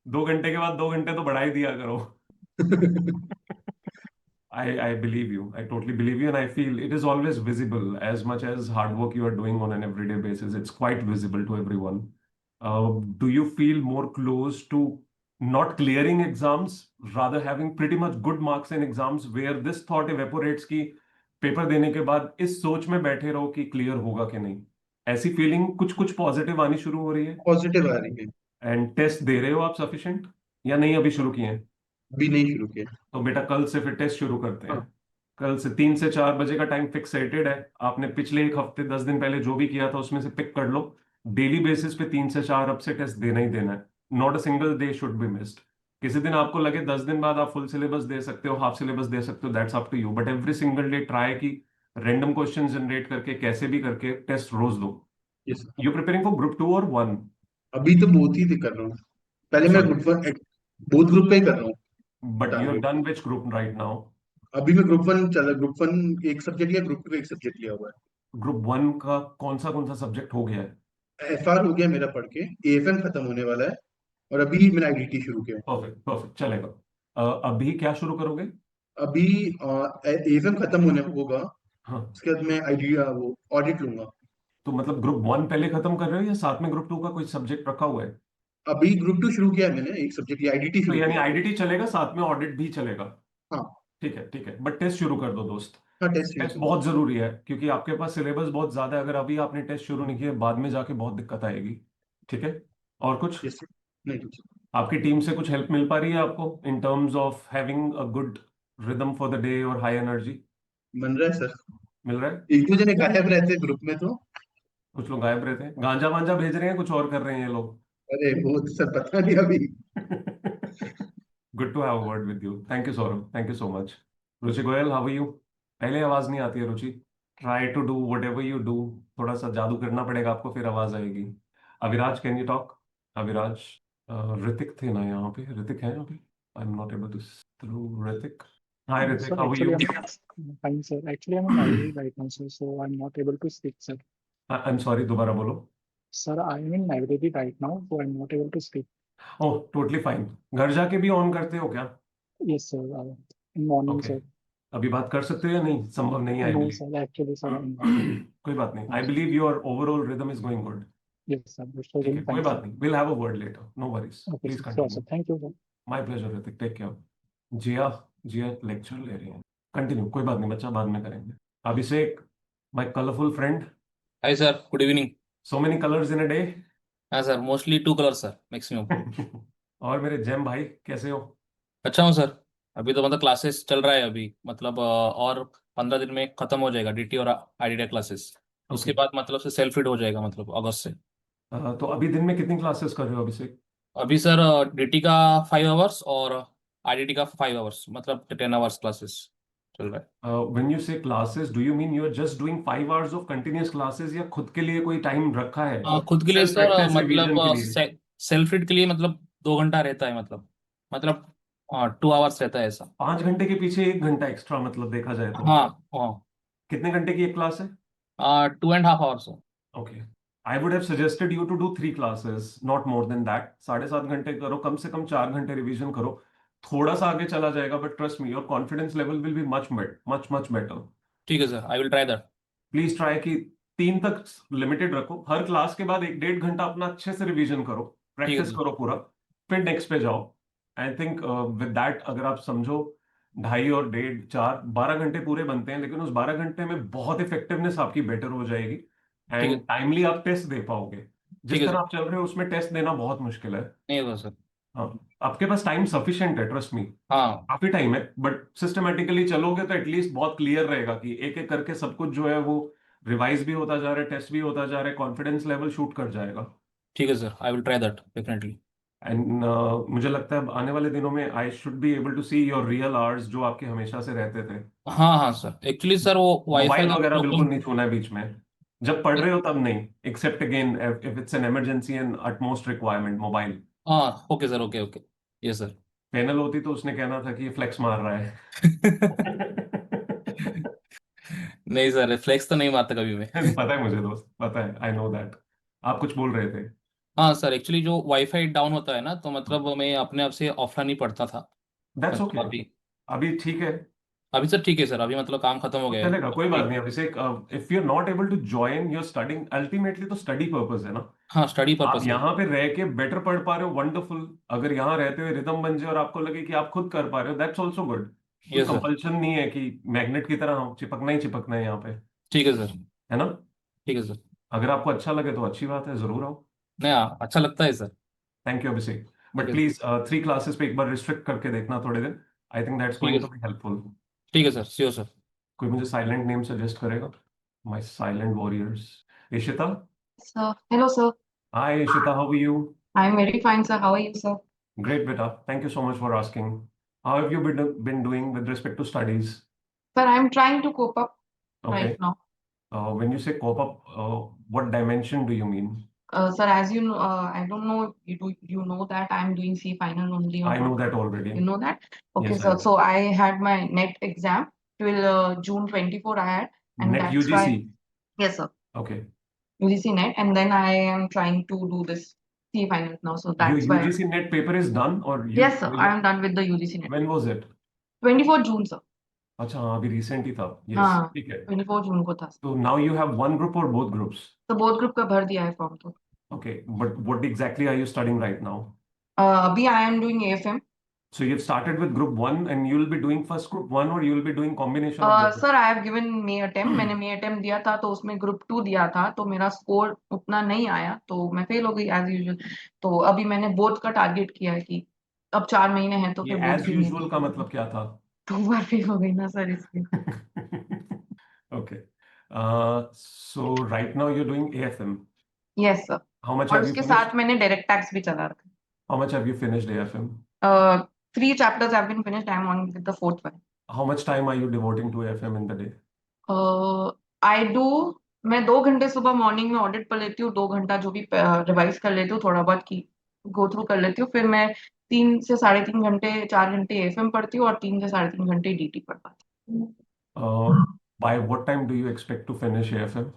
2 घंटे के बाद 2 घंटे तो बढ़ा ही दिया करो. I believe you. I totally believe you, and I feel it is always visible. As much as hard work you are doing on an everyday basis, it's quite visible to everyone. Do you feel more close to not clearing exams, rather having pretty much good marks in exams, where this thought evaporates कि paper देने के बाद इस सोच में बैठे रहो कि क्लियर होगा कि नहीं? ऐसी फीलिंग कुछ कुछ पॉजिटिव आनी शुरू हो रही है? पॉजिटिव आ रही है। एंड टेस्ट दे रहे हो आप सफिशिएंट या नहीं अभी शुरू किए हैं? अभी नहीं शुरू किया। तो बेटा कल से फिर टेस्ट शुरू करते हैं। हाँ। कल से 3 से 4 बजे का टाइम फिक्सेटेड है। आपने पिछले एक हफ्ते 10 दिन पहले जो भी किया था उसमें से पिक कर लो। डेली बेसिस पे 3 से 4 अब से टेस्ट देना ही देना है। Not a single day should be missed. किसी दिन आपको लगे 10 दिन बाद आप फुल सिलेबस दे सकते हो, हाफ सिलेबस दे सकते हो, that's up to you, but every single day try की रैंडम क्वेश्चन जनरेट करके कैसे भी करके टेस्ट रोज दो। Yes sir. You preparing for group 2 और 1? अभी तो बोथ ही कर रहा हूँ। पहले मैं Sorry. ग्रुप 1 बोथ ग्रुप पे ही कर रहा हूँ। But you have target done which group right now? अभी मैं ग्रुप 1 चल रहा। ग्रुप 1 एक सब्जेक्ट लिया, ग्रुप 2 एक सब्जेक्ट लिया हुआ ग्रुप 1 का कौन सा सब्जेक्ट हो गया है? है। एफआर हो गया मेरा पढ़ के, एएफएम खत्म होने वाला है और अभी मैंने आईडीटी शुरू किया है। परफेक्ट परफेक्ट, चलेगा। अभी क्या शुरू करोगे? अभी एएफएम खत्म होने होगा, हाँ, उसके बाद मैं आईडी वो ऑडिट लूंगा। तो मतलब ग्रुप 1 पहले खत्म कर रहे हो या साथ में ग्रुप 2 का कोई सब्जेक्ट रखा हुआ है? अभी ग्रुप 2 शुरू किया है मैंने, एक सब्जेक्ट आईडीटी तो शुरू यानी किया है। आईडीटी चलेगा, साथ में ऑडिट भी चलेगा। हाँ ठीक है, बट टेस्ट शुरू कर दो दोस्त। हाँ, टेस्ट टेस्ट बहुत जरूरी है क्योंकि आपके पास सिलेबस बहुत ज्यादा है। अगर अभी आपने टेस्ट शुरू नहीं किया बाद में जाके बहुत दिक्कत आएगी। ठीक है, और कुछ? Yes sir. नहीं कुछ। आपकी टीम से कुछ हेल्प मिल पा रही है आपको in terms of having a good rhythm for the day और हाई एनर्जी? बन रहा है सर। मिल रहा है? एक दो जने गायब रहते हैं ग्रुप में तो। कुछ लोग गायब रहते हैं, गांजा वांजा भेज रहे हैं, कुछ और कर रहे हैं ये लोग। अरे वो तो सर पता नहीं अभी। Good to have a word with you. Thank you Saurabh, thank you so much. Ruchi Goyal, how are you? पहले आवाज नहीं आती है Ruchi. Try to do whatever you do. थोड़ा सा जादू करना पड़ेगा आपको, फिर आवाज आएगी। Aviraj, can you talk? Aviraj. Hrithik थे ना यहाँ पे? ऋतिक है यहाँ पे? I am not able to through Hrithik. Hi Hrithik, Sir, how are you? actually, fine, sir. Actually, I'm in Nairobi right now, sir, so I'm not able to speak, sir. I am sorry, दोबारा बोलो। Sir, I'm in Nairobi right now, so I'm not able to speak. Oh totally fine. घर जाके भी on करते हो क्या? Yes, sir. In morning, okay, sir. अभी बात कर सकते हो या नहीं? संभव नहीं आई No, believe. sir. Actually, sir, I'm not. कोई बात नहीं, I believe your overall rhythm is going good. Yes, sir. That's ठीक है, really कोई fine, बात sir. नहीं, will have a word later, no worries, Okay, please sir. Sure, continue. sir. Thank you, sir. My pleasure Hrithik, take care. Jiya, Jiya lecture ले रही हैं। Continue, कोई बात नहीं बच्चा, बाद में करेंगे। Abhishek, my colourful friend. Hi sir, good evening. So many colours in a day. हाँ sir, mostly 2 colors sir, maximum. और मेरे जेम भाई, कैसे हो? अच्छा हूँ सर। अभी तो मतलब क्लासेस चल रहा है अभी, मतलब और 15 दिन में खत्म हो जाएगा डीटी और आईडीडीए क्लासेस। उसके Okay. बाद मतलब से सेल्फ फिट हो जाएगा, मतलब अगस्त से। तो अभी दिन में कितनी क्लासेस कर रहे हो अभिषेक? अभी सर डीटी का 5 आवर्स और आईडीटी का 5 आवर्स, मतलब 10 आवर्स क्लासेस चल रहा है। When you say classes, do you mean you are just doing 5 hours of continuous classes या खुद के लिए कोई टाइम रखा है? खुद के लिए सेल्फ सर प्रैक्टिस, मतलब रिवीजन के लिए? सेल्फ फिट के लिए मतलब 2 घंटा रहता है, मतलब 2 आवर्स रहता है ऐसा। 5 घंटे के पीछे 1 घंटा एक्स्ट्रा, मतलब देखा जाए तो। हाँ हाँ। कितने घंटे की एक क्लास है? 2.5 hours. Okay, I would have suggested you to do 3 classes, not more than that. 7.5 घंटे करो, कम से कम 4 घंटे रिवीजन करो। थोड़ा सा आगे चला जाएगा, but trust me, your confidence level will be much much better. ठीक है sir, I will try that. Please try कि 3 तक लिमिटेड रखो। हर क्लास के बाद 1-1.5 घंटा अपना अच्छे से रिवीजन करो, प्रैक्टिस सर। करो पूरा, फिर नेक्स्ट पे जाओ। आई थिंक विद दैट अगर आप समझो 2.5 और 1.5, 4, 12 घंटे पूरे बनते हैं, लेकिन उस 12 घंटे में बहुत इफेक्टिवनेस आपकी बेटर हो जाएगी ठीक है। एंड टाइमली आप टेस्ट दे पाओगे। जिस ठीक है तरह सर। आप चल रहे हो उसमें टेस्ट देना बहुत मुश्किल है। नहीं होगा सर। हाँ, आपके पास टाइम सफिशिएंट है, ट्रस्ट मी, हाँ काफी टाइम है, बट सिस्टमेटिकली चलोगे तो एटलीस्ट बहुत क्लियर रहेगा कि एक एक करके सब कुछ जो है वो रिवाइज भी होता जा रहा है, टेस्ट भी होता जा रहा है, कॉन्फिडेंस लेवल शूट कर जाएगा। ठीक है sir, I will try that definitely. And मुझे लगता है अब आने वाले दिनों में I should be able to see your real hours जो आपके हमेशा से रहते थे। हाँ हाँ सर, एक्चुअली सर वो वाईफाई मोबाइल वगैरह बिल्कुल का नहीं छूना है बीच में, जब पढ़ रहे हो तब नहीं, except again if it's an emergency and utmost requirement mobile. हाँ okay sir, okay okay. Yes sir. Panel होती तो उसने कहना था कि ये फ्लेक्स मार रहा है। नहीं सर, रिफ्लेक्स तो नहीं मारता कभी मैं। पता है मुझे दोस्त, पता है, आई नो दैट। आप कुछ बोल रहे थे? हाँ सर, एक्चुअली जो वाईफाई डाउन होता है ना, तो मतलब मैं अपने आप से ऑफलाइन ही पढ़ता था। दैट्स मतलब ओके, अभी अभी ठीक है। अभी सर ठीक है सर, अभी मतलब काम खत्म हो गया है। चलेगा, कोई बात नहीं Abhishek. If you are not able to join your studying, ultimately तो स्टडी पर्पस है ना। हाँ, स्टडी आप पर्पस है। यहाँ पे रह के बेटर पढ़ पा रहे हो, वंडरफुल। अगर यहाँ रहते हुए रिदम बन जाए और आपको लगे कि आप खुद कर पा रहे हो, दैट्स ऑल्सो गुड। कोई यस सर। कंपल्शन नहीं है कि मैग्नेट की तरह चिपकना ही चिपकना है यहाँ पे, ठीक है सर। है ना। ठीक है सर। अगर आपको अच्छा लगे तो अच्छी बात है, जरूर आओ। नहीं, अच्छा लगता है सर। थैंक यू अभिषेक, ठीक बट है। प्लीज 3 क्लासेस पे एक बार रिस्ट्रिक्ट करके देखना थोड़े दिन। आई थिंक दैट्स ठीक है गोइंग टू बी हेल्पफुल। ठीक है सर, श्योर सर। कोई मुझे साइलेंट नेम सजेस्ट करेगा? My silent warriors. Ishita. Sir, hello, sir. Hi Ishita, how are you? I'm very fine, sir. How are you, sir? Great, beta. Thank you so much for asking. How have you been doing with respect to studies? Sir, I'm trying to cope up Okay. right now. When you say cope up, what dimension do you mean? Sir, as you know, I don't know if you know that I'm doing C final only or I know not. that already. You know that? Okay, Yes, I sir. know. So I had my NET exam till June 24 I had, and Net that's UGC. why, yes, sir, Okay. UGC NET, and then I am trying to do this C finals now. So Your that's why, UGC net paper is done, or you? yes, sir, I am done with the UGC NET. When was it? 24 June, sir. अच्छा हाँ, अभी recent ही था। Yes, हाँ, ठीक है। 24 जून को था। So now you have one group or both groups? तो both group का भर दिया है फॉर्म तो। Okay, but what exactly are you studying right now? अभी I am doing AFM. So you've started with group 1 and you'll be doing first group 1, or you'll be doing combination of both? Sir I have given may attempt, मैंने मे attempt दिया था तो उसमें group 2 दिया था, तो मेरा स्कोर उतना नहीं आया तो मैं फेल हो गई एज यूजुअल। तो अभी मैंने बोथ का टारगेट किया है कि अब 4 महीने हैं तो ये फिर बोथ as देंगे। usual का मतलब क्या था? तो बार फेल हो गई ना सर इसलिए। Okay. So right now you're doing AFM. Yes sir, How much और have you उसके finished? साथ मैंने डायरेक्ट टैक्स भी चला रखा How much have you finished AFM? है। 3 chapters have been finished, I am on with the fourth one. How much time are you devoting to AFM in the day? I do, मैं 2 घंटे सुबह morning में audit पढ़ लेती हूँ, 2 घंटा जो भी रिवाइज कर लेती हूँ, थोड़ा बहुत की गो थ्रू कर लेती हूँ, फिर मैं 3 से 3.5 घंटे 4 घंटे एफएम पढ़ती हूँ और 3 से 3.5 घंटे डीटी पढ़ पाती हूँ। By what time do you expect to finish AFM?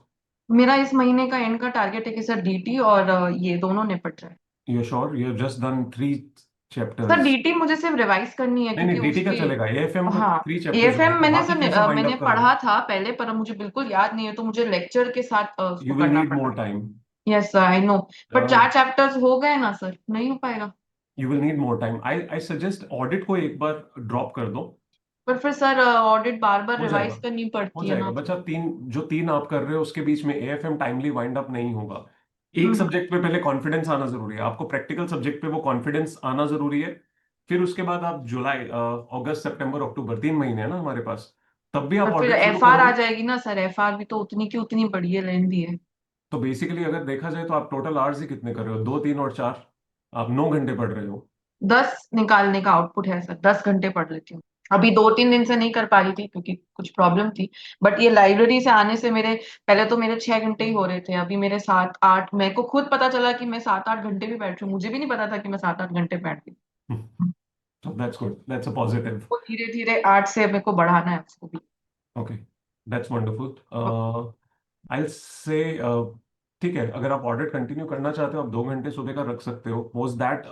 मेरा इस महीने का एंड का टारगेट है कि सर डीटी और ये दोनों निपट जाए। You're sure? You've just done 3 chapters. Sir DT मुझे सिर्फ रिवाइज करनी है नहीं नहीं, क्योंकि डीटी का उसकी, चलेगा। AFM तो हाँ 3 chapters एएफएम होंगे, मैंने बाकी सर कैसे wind मैंने up करोगे? पढ़ा था पहले पर मुझे बिल्कुल याद नहीं है, तो मुझे लेक्चर के साथ उसको You will करना need more पड़ता है। time. Yes sir I know, but 4 chapters हो गए ना सर, नहीं हो पाएगा। You will need more time. I suggest audit को एक बार drop कर दो। पर फिर सर ऑडिट बार बार हो रिवाइज जाएगा, करनी हो पड़ती है जाएगा ना। बच्चा। 3 आप कर रहे हो उसके बीच में AFM टाइमली वाइंड अप नहीं होगा। एक हम्म। सब्जेक्ट पे पहले कॉन्फिडेंस आना जरूरी है, आपको प्रैक्टिकल सब्जेक्ट पे वो कॉन्फिडेंस आना जरूरी है। फिर उसके बाद आप जुलाई, अगस्त, सितंबर, अक्टूबर 3 महीने है ना हमारे पास, तब भी आप पर फिर ऑडिट शुरू एफआर आ करोगे। जाएगी ना सर, एफआर भी तो उतनी की उतनी बड़ी है, लेंदी है। तो बेसिकली अगर देखा जाए तो आप टोटल आवर्स ही कितने कर रहे हो? 2, 3 और 4, आप 9 घंटे पढ़ रहे हो। 10 निकालने का आउटपुट है सर, 10 घंटे पढ़ लेती हूँ। अभी 2-3 दिन से नहीं कर पा रही थी क्योंकि कुछ प्रॉब्लम थी, बट ये लाइब्रेरी से आने से मेरे पहले तो मेरे 6 घंटे ही हो रहे थे, अभी मेरे 7-8, मेरे को खुद पता चला कि मैं 7-8 घंटे भी बैठ रही हूँ, मुझे भी नहीं पता था कि मैं 7-8 घंटे बैठ गई। So that's good. That's a positive. वो धीरे धीरे 8 से मेरे को बढ़ाना है उसको भी। Okay, that's wonderful. I'll say, ठीक है, अगर आप ऑडिट कंटिन्यू करना चाहते हो आप 2 घंटे सुबह का रख सकते हो। Post that,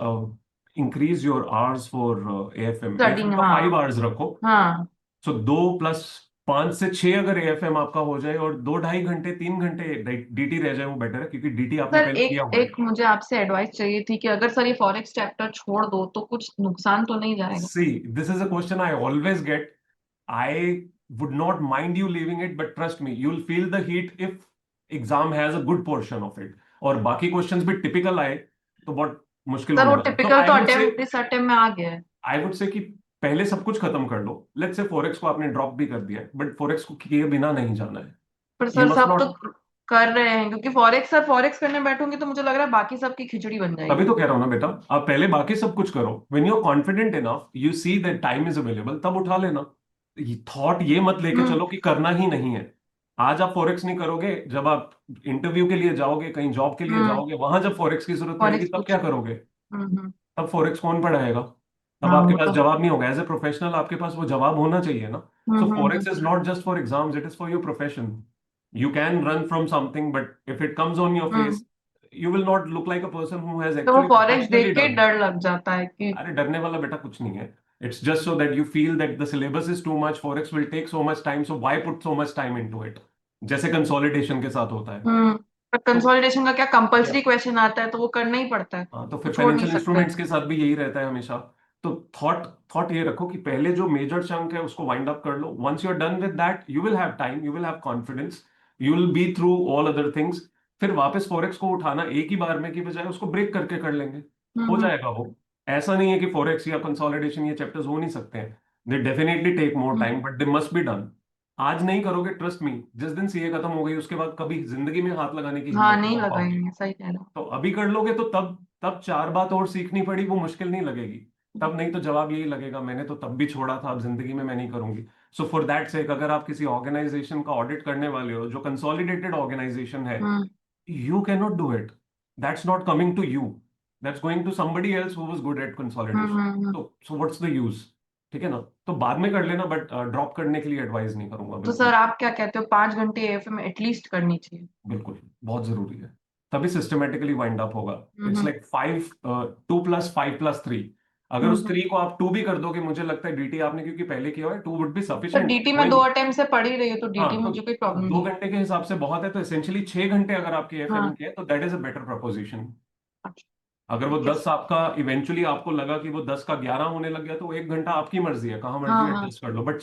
increase your hours for AFM. Studying, AFM का हाँ 5 hours रखो। हाँ। So 2 + 5 से 6 अगर AFM आपका हो जाए और 2-2.5 घंटे 3 घंटे DT रह जाए, वो बेटर है, क्योंकि DT आपने सर पहले किया हुआ है। एक मुझे आपसे एडवाइस चाहिए थी कि अगर सर ये फॉरेक्स चैप्टर छोड़ दो तो कुछ नुकसान तो नहीं जाएगा? See, this is a question I always get. I would not mind you leaving it, but trust me, you'll feel the heat if exam has a good portion of it. और बाकी questions भी typical आए तो बहुत मुश्किल sir हो वो जाएगा। टिपिकल तो I would say, अटेम्प्ट इस अटेम्प्ट में आ गया है। I would say कि पहले सब कुछ खत्म कर लो। Let's say Forex को आपने ड्रॉप भी कर दिया है, बट Forex को किए बिना नहीं जाना है। पर You सर must सब not. तो कर रहे हैं, क्योंकि फॉरेक्स करने बैठूंगी तो मुझे लग रहा है बाकी सबकी खिचड़ी बन तभी जाएगी। तो कह रहा हूं ना बेटा, आप पहले बाकी सब कुछ करो। When you're confident enough, you see that time is available, तब उठा लेना। थॉट ये मत लेके चलो कि करना ही नहीं है। आज आप फॉरेक्स नहीं करोगे, जब आप इंटरव्यू के लिए जाओगे, कहीं जॉब के लिए जाओगे, वहां जब फॉरेक्स की जरूरत पड़ेगी फॉरेक्स तब क्या करोगे? हम्म। तब फॉरेक्स कौन पढ़ाएगा? तब हाँ आपके वो पास तो जवाब नहीं होगा। एज ए प्रोफेशनल आपके पास वो जवाब होना चाहिए ना। So hmm. Forex is not just for exams, it is for your profession. You can run from something, but if it comes on your face, you will not look like a person who has तो वो actually forex professionally देख के done. डर लग जाता है कि अरे डरने वाला बेटा कुछ नहीं है। It's just so that you feel that the syllabus is too much, forex will take so much time, so why put so much time into it? जैसे कंसोलिडेशन के साथ होता है। पर तो कंसोलिडेशन का क्या या कंपल्सरी क्वेश्चन आता है तो वो करना ही पड़ता है, हाँ, तो वो फिर छोड़ नहीं फाइनेंशियल सकते। इंस्ट्रूमेंट्स के साथ भी यही रहता है हमेशा। तो थॉट ये रखो कि पहले जो मेजर चंक है उसको वाइंड अप कर लो। Once you are done with that, you will have time, you will have confidence, you will be through all other things. फिर वापस फॉरेक्स को उठाना एक ही बार में की बजाय उसको ब्रेक करके कर लेंगे, हो जाएगा वो। ऐसा नहीं है कि फॉरेक्स या कंसोलिडेशन ये चैप्टर्स हो नहीं सकते हैं। They definitely take more time, but they must be done. आज नहीं करोगे, ट्रस्ट मी, जिस दिन सीए खत्म हो गई उसके बाद कभी जिंदगी में हाथ लगाने की हाँ हिम्मत नहीं नहीं कर पाओगे। लगाएंगे, सही कह रहे हो। तो अभी कर लोगे तो तब तब चार बात और सीखनी पड़ी, वो मुश्किल नहीं लगेगी। तब नहीं तो जवाब यही लगेगा, मैंने तो तब भी छोड़ा था, अब जिंदगी में मैं नहीं करूंगी। सो फॉर दैट सेक, अगर आप किसी ऑर्गेनाइजेशन का ऑडिट करने वाले हो जो कंसोलिडेटेड ऑर्गेनाइजेशन है, you cannot do it. That's not coming to you. That's going to somebody else who was good at consolidation. So what's the use? ठीक है ना? तो बाद में कर लेना, बट ड्रॉप करने के लिए एडवाइस नहीं करूंगा तो बिल्कुल। सर आप क्या कहते हो, 5 घंटे एएफएम एटलीस्ट करनी चाहिए? बिल्कुल, बहुत जरूरी है, तभी सिस्टमेटिकली वाइंड अप होगा। It's like 2+5+3। अगर उस 3 को आप 2 भी कर दोगे, मुझे लगता है डीटी आपने क्योंकि पहले किया हुआ है, 2 would be sir sufficient. DT में 2 अटेम्प्ट से पढ़ ही रही हूँ, तो हाँ, डीटी तो मुझे कोई प्रॉब्लम 2 नहीं है। घंटे के हिसाब से बहुत है, तो एसेंशियली 6 घंटे अगर आपके एफएम हाँ के है तो that is a better preposition. अच्छा, अगर वो ठीक है 10 आपका इवेंचुअली आपको लगा कि वो 10 का 11 होने लग गया, तो 1 घंटा आपकी मर्जी है, कहाँ हाँ मर्जी हाँ, एडजस्ट कर लो, बट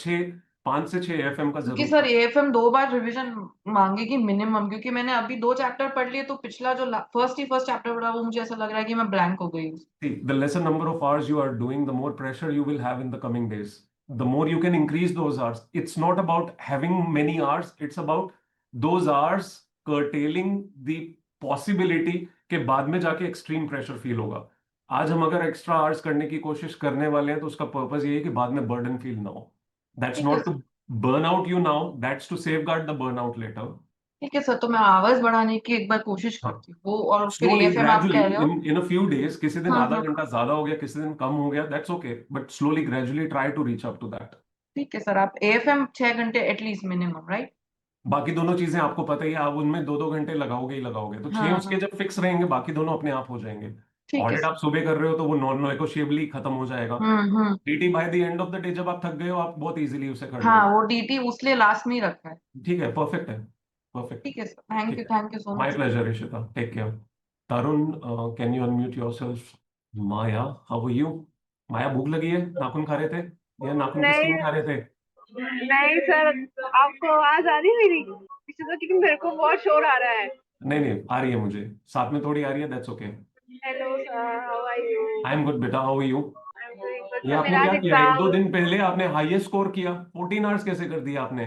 5 से 6 एफएम का क्योंकि जरूर सर करो। एएफएम 2 बार रिवीजन मांगेगी मिनिमम, क्योंकि मैंने अभी 2 चैप्टर पढ़ लिए, तो पिछला जो फर्स्ट चैप्टर पढ़ा वो मुझे ऐसा लग रहा है कि मैं ब्लैंक हो गई हूँ। See, the lesser number of hours you are doing, the more pressure you will have in the coming days. The more you can increase those hours. It's not about having many hours. It's about those hours curtailing the possibility कि बाद में जाके extreme pressure feel होगा। आज हम अगर extra hours करने की कोशिश करने वाले हैं तो उसका purpose ये है कि बाद में burden feel ना हो। That's ठीक है not to burn out you now. That's to safeguard the burnout later. ठीक है सर, तो मैं आवाज बढ़ाने की एक बार कोशिश हाँ, करती हूँ वो, और फिर स्लोली एएफएम आप ग्रेजुअली कह रहे हो। इन अ फ्यू डेज, किसी दिन हाँ आधा हाँ घंटा ज्यादा हो गया, किसी दिन कम हो गया, that's okay, but slowly gradually try to reach up to that. ठीक है सर, आप एएफएम 6 घंटे एटलीस्ट मिनिमम, राइट? बाकी दोनों चीजें आपको पता ही है, आप उनमें 2-2 घंटे लगाओगे ही लगाओगे, तो 6 हाँ उसके हाँ जब फिक्स रहेंगे बाकी दोनों अपने आप हो जाएंगे। ठीक है ऑडिट सर। आप सुबह कर रहे हो तो वो नॉन नेगोशिएबली खत्म हो जाएगा। Hmm. DT by the end of the day जब आप थक गए हो, आप बहुत इजीली उसे कर हाँ, लोगे। वो डीटी उसलिए लास्ट में ही रखा है। ठीक है, परफेक्ट है, परफेक्ट। ठीक है सर, ठीक है, thank you so my much. Pleasure Rishita, take care. Tarun, can you unmute yourself? Maya, how are you? Maya, भूख लगी है, नाखून खा रहे थे या नाखून की नहीं स्टिंग खा रहे थे? नहीं सर, आपको आवाज आ रही है मेरी पीछे से? क्योंकि मेरे को बहुत शोर आ रहा है। नहीं नहीं, आ रही है मुझे, साथ में थोड़ी आ रही है, that's okay. Hello sir, how are you? I am good बेटा, how are you? I am doing good yeah sir. आपने मेरा आज क्या किया, एक दो एग्जाम दिन पहले आपने हाईएस्ट स्कोर किया, 14 आवर्स कैसे कर दिया आपने?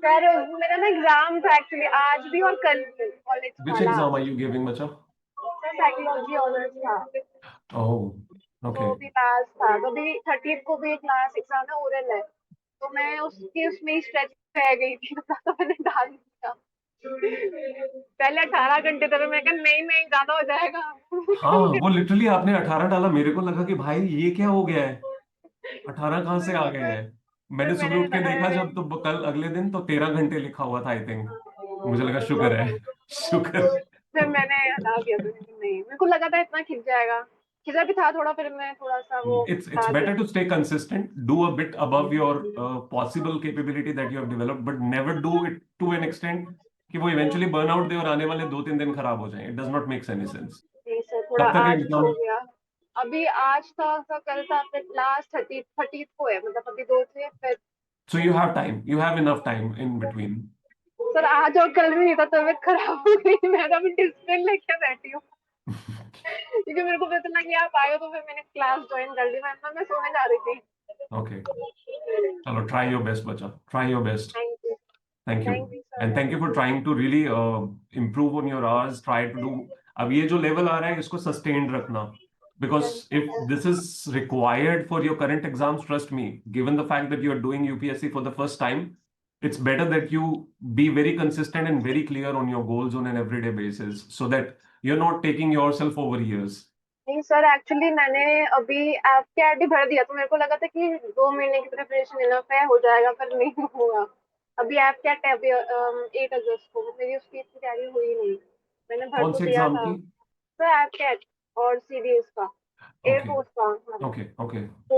सर, मेरा ना एग्जाम था एक्चुअली, आज भी और कल भी कॉलेज विच वाला। एग्जाम आर यू गिविंग बच्चा? सर साइकोलॉजी ऑनर्स था, ओह ओके। तो भी पास था। तो भी 30th को भी क्लास एग्जाम है, ओरल है, तो मैं उसमें ही स्ट्रेच रह गई थी, तो मैंने डाल दिया। पहले 18 घंटे थे, तो मैं कहा नहीं ज्यादा हो जाएगा। हाँ, वो लिटरली आपने 18 डाला, मेरे को लगा कि भाई ये क्या हो गया है, 18 कहाँ से आ गए हैं। मैंने फिर सुबह मैंने उठ के देखा जब, तो कल अगले दिन तो 13 घंटे लिखा हुआ था आई थिंक। मुझे लगा शुक्र है, शुक्र। फिर मैंने हटा दिया, तो नहीं, मेरे को लगा था इतना खिंच जाएगा, खिंचा भी था थोड़ा, फिर मैं थोड़ा सा वो It's हटा better दिया। to stay consistent, do a bit above your possible capability that you have developed, but never do it to an extent कि वो eventually burnout दे और आने वाले 2-3 दिन खराब हो जाएं। It does not make any sense. नहीं सर, थोड़ा कब तक है आज हो एग्जाम? गया। अभी आज था, कल था, फिर लास्ट 30th को है, मतलब अभी 2 थे फिर। So you have time. You have enough time in between. Sir आज और कल भी नहीं था, तबीयत खराब हो गई, मैं तो अभी डिसिप्लिन लेके बैठी हूँ। क्योंकि मेरे को पता लगा कि आप आए हो, तो फिर मैंने क्लास ज्वाइन कर ली, वरना मैं सोने जा रही थी। Okay. चलो, try your best बच्चा. Try your best. Thank you. Thank you. Thank you sir. And thank you for trying to really improve on your hours. Try to do. अब ये जो लेवल आ रहा है इसको sustained रखना. Because if this is required for your current exams, trust me, given the fact that you are doing UPSC for the first time, it's better that you be very consistent and very clear on your goals on an everyday basis so that you're not taking yourself over years. नहीं sir, actually मैंने अभी app के add भर दिया, तो मेरे को लगा था कि 2 महीने की प्रिपरेशन इनफ है, हो जाएगा, पर नहीं हुआ। अभी ऐप क्या टैब 8 अगस्त को मेरी उसकी इतनी तैयारी हुई नहीं, मैंने भर कौन तो से दिया एग्जाम था। की? सर ऐप कैट और सीडीएस का, Okay. एयरफोर्स का। Okay. Okay. तो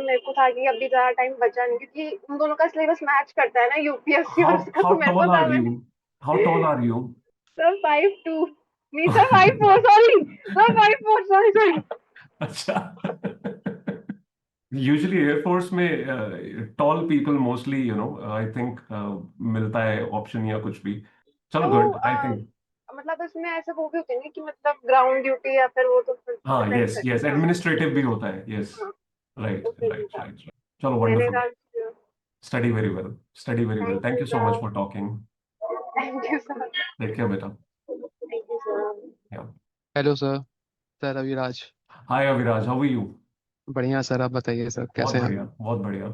मेरे को था कि अभी ज्यादा टाइम बचा नहीं, क्योंकि उन दोनों का सिलेबस मैच करता है ना, यूपीएससी और How उसका, how तो मेरे को tall था are मैं you? How tall are you? Sir 5'2", नहीं sir 5'4", sorry sir 5'4", sorry sorry. अच्छा यूजुअली एयरफोर्स में tall people mostly I think मिलता है ऑप्शन या कुछ भी। चलो तो गुड आई थिंक। मतलब इसमें ऐसे वो भी होते हैं ना कि मतलब ग्राउंड ड्यूटी या फिर वो तो फिर हाँ डिपेंड यस यस करता है। हाँ एडमिनिस्ट्रेटिव भी होता है यस हाँ, राइट तो फिर भी राइट था। राइट। चलो मैंने वंडरफुल। कहा study very well study very well thank thank you you so much sir, for talking. Thank you sir, take care बेटा। Thank you sir. Yeah hello sir. Sir Aviraj. Hi Aviraj how are you? बढ़िया sir, आप बताइए sir बहुत कैसे हैं आप? बढ़िया बहुत बढ़िया।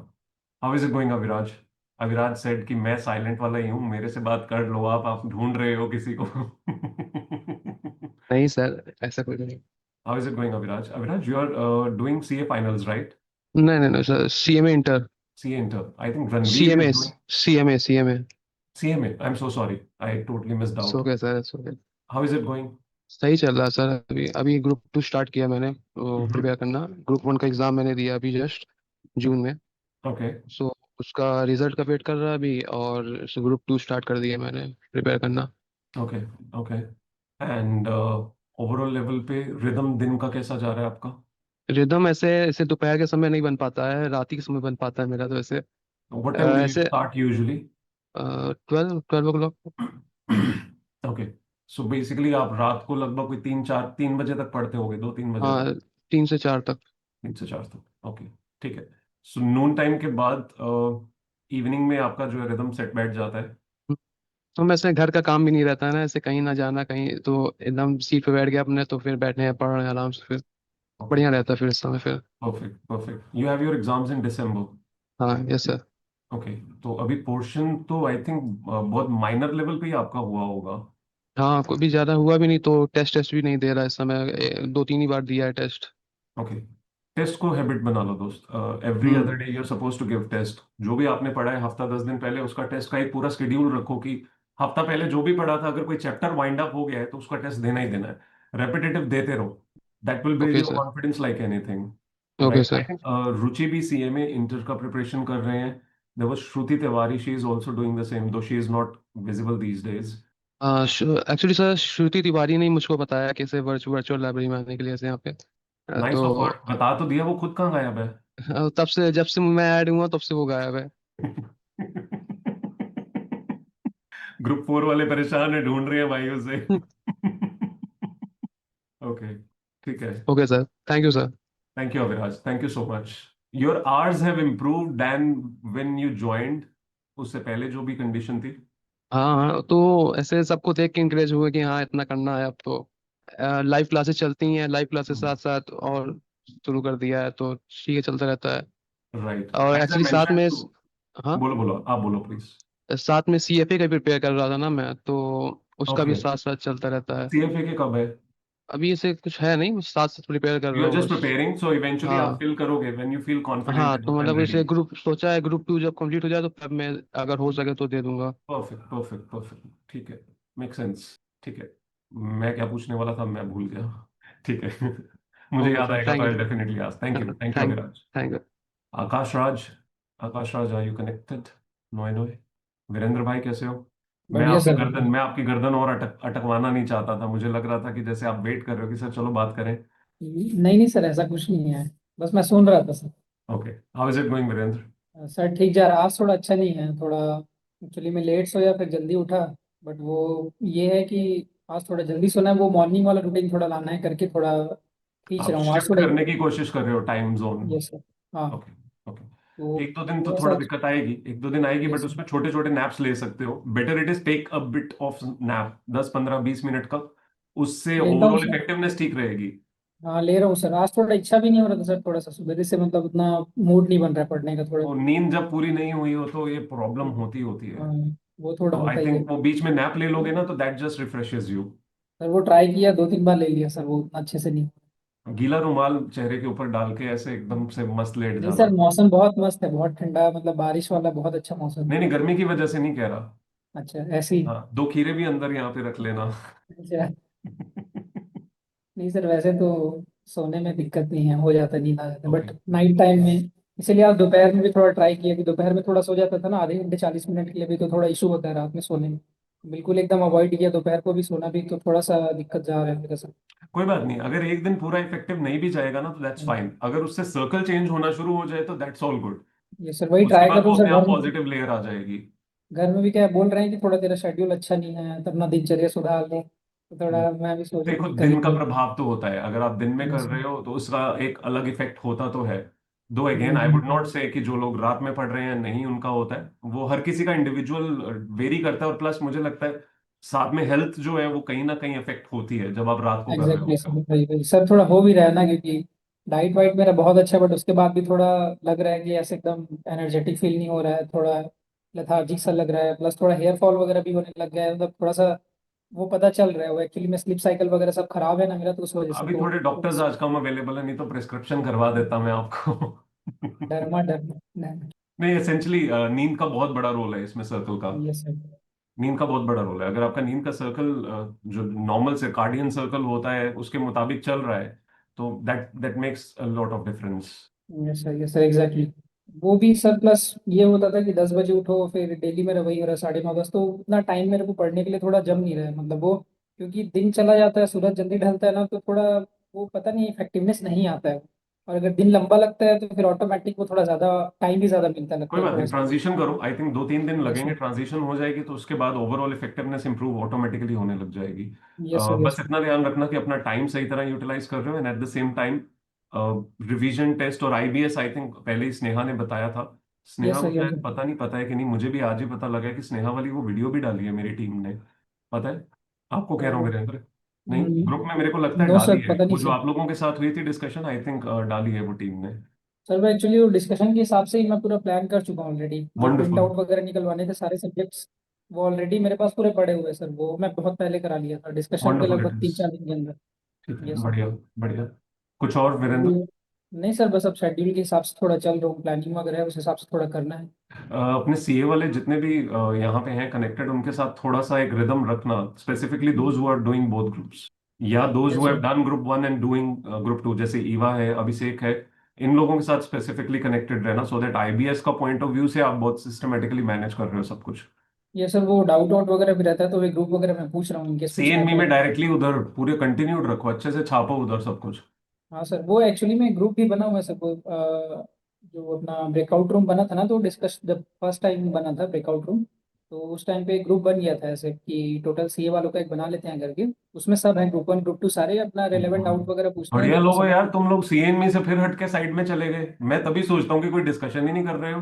How is it going Aviraj? Aviraj said कि मैं साइलेंट वाला ही हूँ मेरे से बात कर लो आप ढूंढ रहे हो किसी को। नहीं सर, ऐसा कुछ नहीं। How is it going Aviraj? Aviraj you are doing CA finals right? नहीं नहीं नहीं sir, CMA inter. CA inter I think Ranveer is CMA doing CMA CMA. CMA. I am so sorry I totally missed so out. गए sir, सो गए। How is it going? सही चल रहा है सर। अभी अभी ग्रुप 2 स्टार्ट किया मैंने, वो प्रिपेयर करना। ग्रुप 1 का एग्जाम मैंने दिया अभी जस्ट जून में। ओके सो उसका रिजल्ट का वेट कर रहा है अभी, और ग्रुप 2 स्टार्ट कर दिया मैंने प्रिपेयर करना। Okay okay. And overall level पे रिदम दिन का कैसा जा रहा है आपका? रिदम ऐसे ऐसे दोपहर के समय नहीं बन पाता है, रात ही के समय बन पाता है मेरा तो ऐसे। व्हाट टाइम डू यू ऐसे start usually? 12 o'clock। Okay so basically आप रात को लगभग कोई 3 बजे तक पढ़ते होगे 2-3 बजे तक? हाँ, 3 से 4 तक। 3 से 4 तक ओके ठीक है। सो नून टाइम के बाद इवनिंग में आपका जो है रिदम सेट बैठ जाता है? तो वैसे घर का काम भी नहीं रहता है ना, ऐसे कहीं ना जाना कहीं, तो एकदम सीट पे बैठ गया अपने, तो फिर बैठने हैं पढ़ रहे हैं आराम से, फिर ओके बढ़िया रहता है फिर इस समय फिर। Perfect perfect. You have your exams in December? हाँ यस सर। ओके तो अभी पोर्शन तो आई थिंक बहुत माइनर लेवल पे ही आपका हुआ होगा। हाँ, कोई भी ज्यादा हुआ भी नहीं, तो टेस्ट टेस्ट भी नहीं दे रहा है इस समय, 2-3 ही बार दिया है टेस्ट। ओके टेस्ट को हैबिट बना लो दोस्त। Every hmm. Other day you are suppose to give test. जो भी आपने पढ़ा है हफ्ता 10 दिन पहले उसका टेस्ट का एक पूरा शेड्यूल रखो कि हफ्ता पहले जो भी पढ़ा था अगर कोई चैप्टर वाइंड अप हो गया है तो उसका टेस्ट देना ही देना है। रेपिटेटिव देते रहो। That will build okay your sir. Confidence like anything okay right. I sir. Think Ruchi भी सीएमए इंटर का प्रिपरेशन कर रहे हैं। There was Shruti Tiwari she is also doing the same though she is not visible these days. Actually sir, Shruti Tiwari ने मुझको बताया कैसे virtual library में आने के लिए ऐसे यहाँ पे। नाइस ऑफ तो बता तो दिया वो खुद कहाँ गायब है? तब से, जब से मैं ऐड हुआ तब से वो गायब है। ग्रुप 4 वाले परेशान है ढूंढ रहे हैं भाई उसे। ओके ठीक है। Okay sir, thank you sir. Thank you Aviraj thank you so much. Your hours have improved then when you joined. उससे पहले जो भी कंडीशन थी। हाँ हाँ, तो ऐसे सबको देख के इंकरेज हुए कि हाँ इतना करना है अब तो। लाइव क्लासेस चलती हैं, लाइव क्लासेस साथ साथ और शुरू कर दिया है, तो ठीक है, चलता रहता है। राइट और एज आई एक्चुअली साथ मेंशन में, टू। हाँ, बोलो बोलो आप बोलो प्लीज। साथ में सीएफए का प्रिपेयर कर रहा था ना मैं, तो उसका भी ओके साथ साथ चलता रहता है। सीएफए के कब है? अभी ऐसे कुछ है नहीं, बस साथ साथ प्रिपेयर कर यू रहा आर हूँ जस्ट बस। प्रिपेयरिंग सो इवेंचुअली आप हाँ फिल करोगे व्हेन यू फील कॉन्फिडेंट हाँ, तो एंड मतलब रेडी। जैसे ग्रुप सोचा है, ग्रुप 2 जब कंप्लीट हो जाए तो तब मैं, अगर हो सके तो दे दूंगा। परफेक्ट परफेक्ट परफेक्ट ठीक है। Make sense. ठीक है। मैं क्या पूछने वाला था मैं भूल गया। ठीक है। मुझे ओके याद सर, आएगा तो thank I you. Definitely ask. Thank you thank Aviraj. Thank you. Akash Raj. Akash Raj are you connected? नोए नोए। वीरेंद्र भाई कैसे हो? बढ़िया सर बढ़िया। मैं आपकी गर्दन और अटकवाना नहीं चाहता था। मुझे लग रहा था कि जैसे आप वेट कर रहे हो कि सर चलो बात करें। नहीं नहीं सर, ऐसा कुछ नहीं है, बस मैं सुन रहा था sir. Okay how is it going Virendra? Sir ठीक जा रहा, आज थोड़ा अच्छा नहीं है, थोड़ा एक्चुअली मैं लेट सोया फिर जल्दी उठा। बट वो ये है कि आज थोड़ा जल्दी सोना है, वो मॉर्निंग वाला रूटीन थोड़ा लाना है करके थोड़ा खींच आप रहा हूँ आज शिफ्ट थोड़ा। करने की कोशिश कर रहे हो टाइम जोन? Yes sir. हाँ। Okay okay. तो 1-2 दिन तो थोड़ा थोड़ा सा। दिक्कत आएगी 1-2 दिन आएगी बट यस सर। उसमें छोटे छोटे नैप्स ले सकते हो। Better it is take a bit of nap 10-15-20 minute का। उससे लेता हूँ ओवरऑल सर। इफेक्टिवनेस ठीक रहेगी। हाँ ले रहा हूँ सर, आज थोड़ा इच्छा भी नहीं हो रहा था सर, थोड़ा सा सुबह से मतलब उतना मूड नहीं बन रहा है पढ़ने का थोड़ा। तो नींद जब पूरी नहीं हुई हो तो ये प्रॉब्लम होती है। हाँ, वो थोड़ा तो आई होता ही है। थिंक वो बीच में नैप ले लोगे ना तो that just refreshes you. Sir वो ट्राई किया, 2-3 बार ले लिया सर, वो उतना अच्छे से नहीं। गीला रुमाल चेहरे के ऊपर डाल के ऐसे एकदम से मस्त लेट नहीं सर, जाना। मौसम बहुत मस्त है, बहुत ठंडा, मतलब बारिश वाला बहुत अच्छा मौसम नहीं है। नहीं गर्मी की वजह से नहीं कह रहा। अच्छा ऐसे ही। हाँ 2 खीरे भी अंदर यहाँ पे रख लेना। अच्छा। नहीं सर, वैसे तो सोने में दिक्कत नहीं है, हो जाता है, नींद आ जाता है, ओके बट नाइट टाइम में इसीलिए आज दोपहर में भी थोड़ा ट्राई किया कि दोपहर में थोड़ा सो जाता था ना आधे घंटे 40 मिनट के लिए भी, तो थोड़ा इशू होता है रात में सोने में। बिल्कुल एकदम अवॉइड किया दोपहर को भी सोना भी, तो थोड़ा सा दिक्कत जा रहा है मेरे साथ। कोई बात नहीं, अगर एक दिन पूरा इफेक्टिव नहीं भी जाएगा ना तो दैट्स फाइन। अगर उससे सर्कल चेंज होना शुरू हो जाए तो that's all good. Yeah sir वही उसके ट्राई कर बाद रहा वो हूँ सर अपने आप घर में। पॉजिटिव लेयर आ जाएगी। घर में भी क्या है, बोल रहे हैं कि थोड़ा तेरा शेड्यूल अच्छा नहीं है, तो अपना दिनचर्या सुधार ले, तो थोड़ा मैं भी सोच रहा हूँ देखो, कि दिन का करेंगे। प्रभाव तो होता है, अगर आप दिन में कर यस रहे हो तो उसका एक अलग इफेक्ट होता तो है। दो again I would sir. Not से कि जो लोग रात में पढ़ रहे हैं नहीं उनका होता है, वो हर किसी का इंडिविजुअल वेरी करता है। और प्लस मुझे लगता है साथ में हेल्थ जो है वो कहीं ना कहीं इफेक्ट होती है जब आप रात को कर रहे एग्जैक्टली होते सर, हो। वही वही सर, थोड़ा हो भी रहा है ना, क्योंकि डाइट वाइट मेरा बहुत अच्छा है, बट उसके बाद भी थोड़ा लग रहा है कि ऐसे एकदम एनर्जेटिक फील नहीं हो रहा है, थोड़ा लेथार्जिक सा लग रहा है, प्लस थोड़ा हेयर फॉल वगैरह भी होने लग गया है, मतलब थोड़ा सा वो पता चल रहा है, वो एक्चुअली में स्लीप साइकिल वगैरह सब खराब है ना मेरा, तो उस वजह से अभी तो थोड़े डॉक्टर्स आज कम अवेलेबल है, नहीं तो प्रिस्क्रिप्शन करवा देता मैं आपको। डरमा डरमा डरमा। नहीं, एसेंशली नींद का बहुत बड़ा रोल है इसमें, सर्कल का। Yes sir. नींद का बहुत बड़ा रोल है। अगर आपका नींद का सर्कल जो नॉर्मल सर्काडियन सर्कल होता है उसके मुताबिक चल रहा है तो that that makes a lot of difference. Yes sir exactly. वो भी सर, प्लस ये होता था कि 10 बजे उठो, फिर डेली मेरा वही हो रहा है 9:30 10, तो उतना टाइम मेरे को पढ़ने के लिए थोड़ा जम नहीं रहा है, मतलब वो क्योंकि दिन चला जाता है, सूरज जल्दी ढलता है ना, तो थोड़ा वो पता नहीं इफेक्टिवनेस नहीं आता है। और अगर दिन लंबा लगता है तो फिर ऑटोमेटिक वो थोड़ा ज़्यादा टाइम भी ज़्यादा मिलता लगता कोई है बात थोड़ा नहीं, सा। ट्रांजिशन करो। आई थिंक 2-3 दिन यस लगेंगे, सर। ट्रांजिशन हो जाएगी तो उसके बाद ओवरऑल इफेक्टिवनेस इंप्रूव ऑटोमेटिकली होने लग जाएगी। Yes sir. बस यस इतना ध्यान रखना कि अपना टाइम सही तरह यूटिलाइज कर रहे हो, and at the same time revision test और आईबीएस आई थिंक पहले ही स्नेहा ने बताया था। स्नेहा यस को सर। यस शायद पता नहीं, पता है कि नहीं, मुझे भी आज ही पता लगा है कि स्नेहा वाली वो वीडियो भी डाली है मेरी टीम ने। पता है आपको, कह रहा हूँ वीरेंद्र? नहीं, ग्रुप में मेरे को लगता है नो डाली सर, है पता नहीं वो, जो सर। आप लोगों के साथ हुई थी डिस्कशन, आई थिंक डाली है वो टीम ने। सर मैं एक्चुअली वो डिस्कशन के हिसाब से ही मैं पूरा प्लान कर चुका हूँ ऑलरेडी, जो प्रिंट वंडरफुल। आउट वगैरह निकलवाने थे सारे सब्जेक्ट्स, वो ऑलरेडी मेरे पास पूरे पड़े हुए हैं सर, वो मैं बहुत पहले करा लिया था डिस्कशन के वंडरफुल इट लगभग इज। 3 4 दिन के अंदर। ठीक है, यस सर। बढ़िया। बढ़िया। कुछ और वीरेंद्र? अभी नहीं सर, बस अब शेड्यूल के हिसाब से थोड़ा चल रहा हूँ, प्लानिंग वगैरह है, उस हिसाब से थोड़ा करना है। अपने सीए वाले जितने भी यहाँ पे हैं कनेक्टेड, उनके साथ थोड़ा सा एक रिदम रखना, specifically those who are doing both groups, या those yes who have sir. Done group 1 and doing group 2, जैसे ईवा है, अभिषेक है। इन लोगों के साथ स्पेसिफिकली कनेक्टेड रहना, सो दैट आईबीएस का पॉइंट ऑफ व्यू से आप बहुत सिस्टमेटिकली मैनेज कर रहे हो सब कुछ। ये सर वो डाउट वाउट वगैरह भी रहता है, तो वे ग्रुप वगैरह मैं पूछ रहा हूँ, इनकेस सी कुछ एन है मी तो। में डायरेक्टली उधर पूरे कंटिन्यूड रखो, अच्छे से छापो उधर सब कुछ। हाँ सर, वो एक्चुअली में ग्रुप भी बना हुआ है सर, वो जो अपना ब्रेकआउट रूम बना था ना, तो डिस्कस जब फर्स्ट टाइम बना था ब्रेकआउट रूम, तो उस टाइम पे ग्रुप बन गया था ऐसे कि टोटल सीए वालों का एक बना लेते हैं करके, उसमें सब हैं, ग्रुप 1 ग्रुप 2 सारे अपना रेलेवेंट डाउट वगैरह पूछते हैं, बढ़िया जो भी लोग हो समझ। यार तुम लोग, सीएनमी से फिर हट के साइड में चले गए। मैं तभी सोचता हूँ कि कोई डिस्कशन ही नहीं कर रहे हो।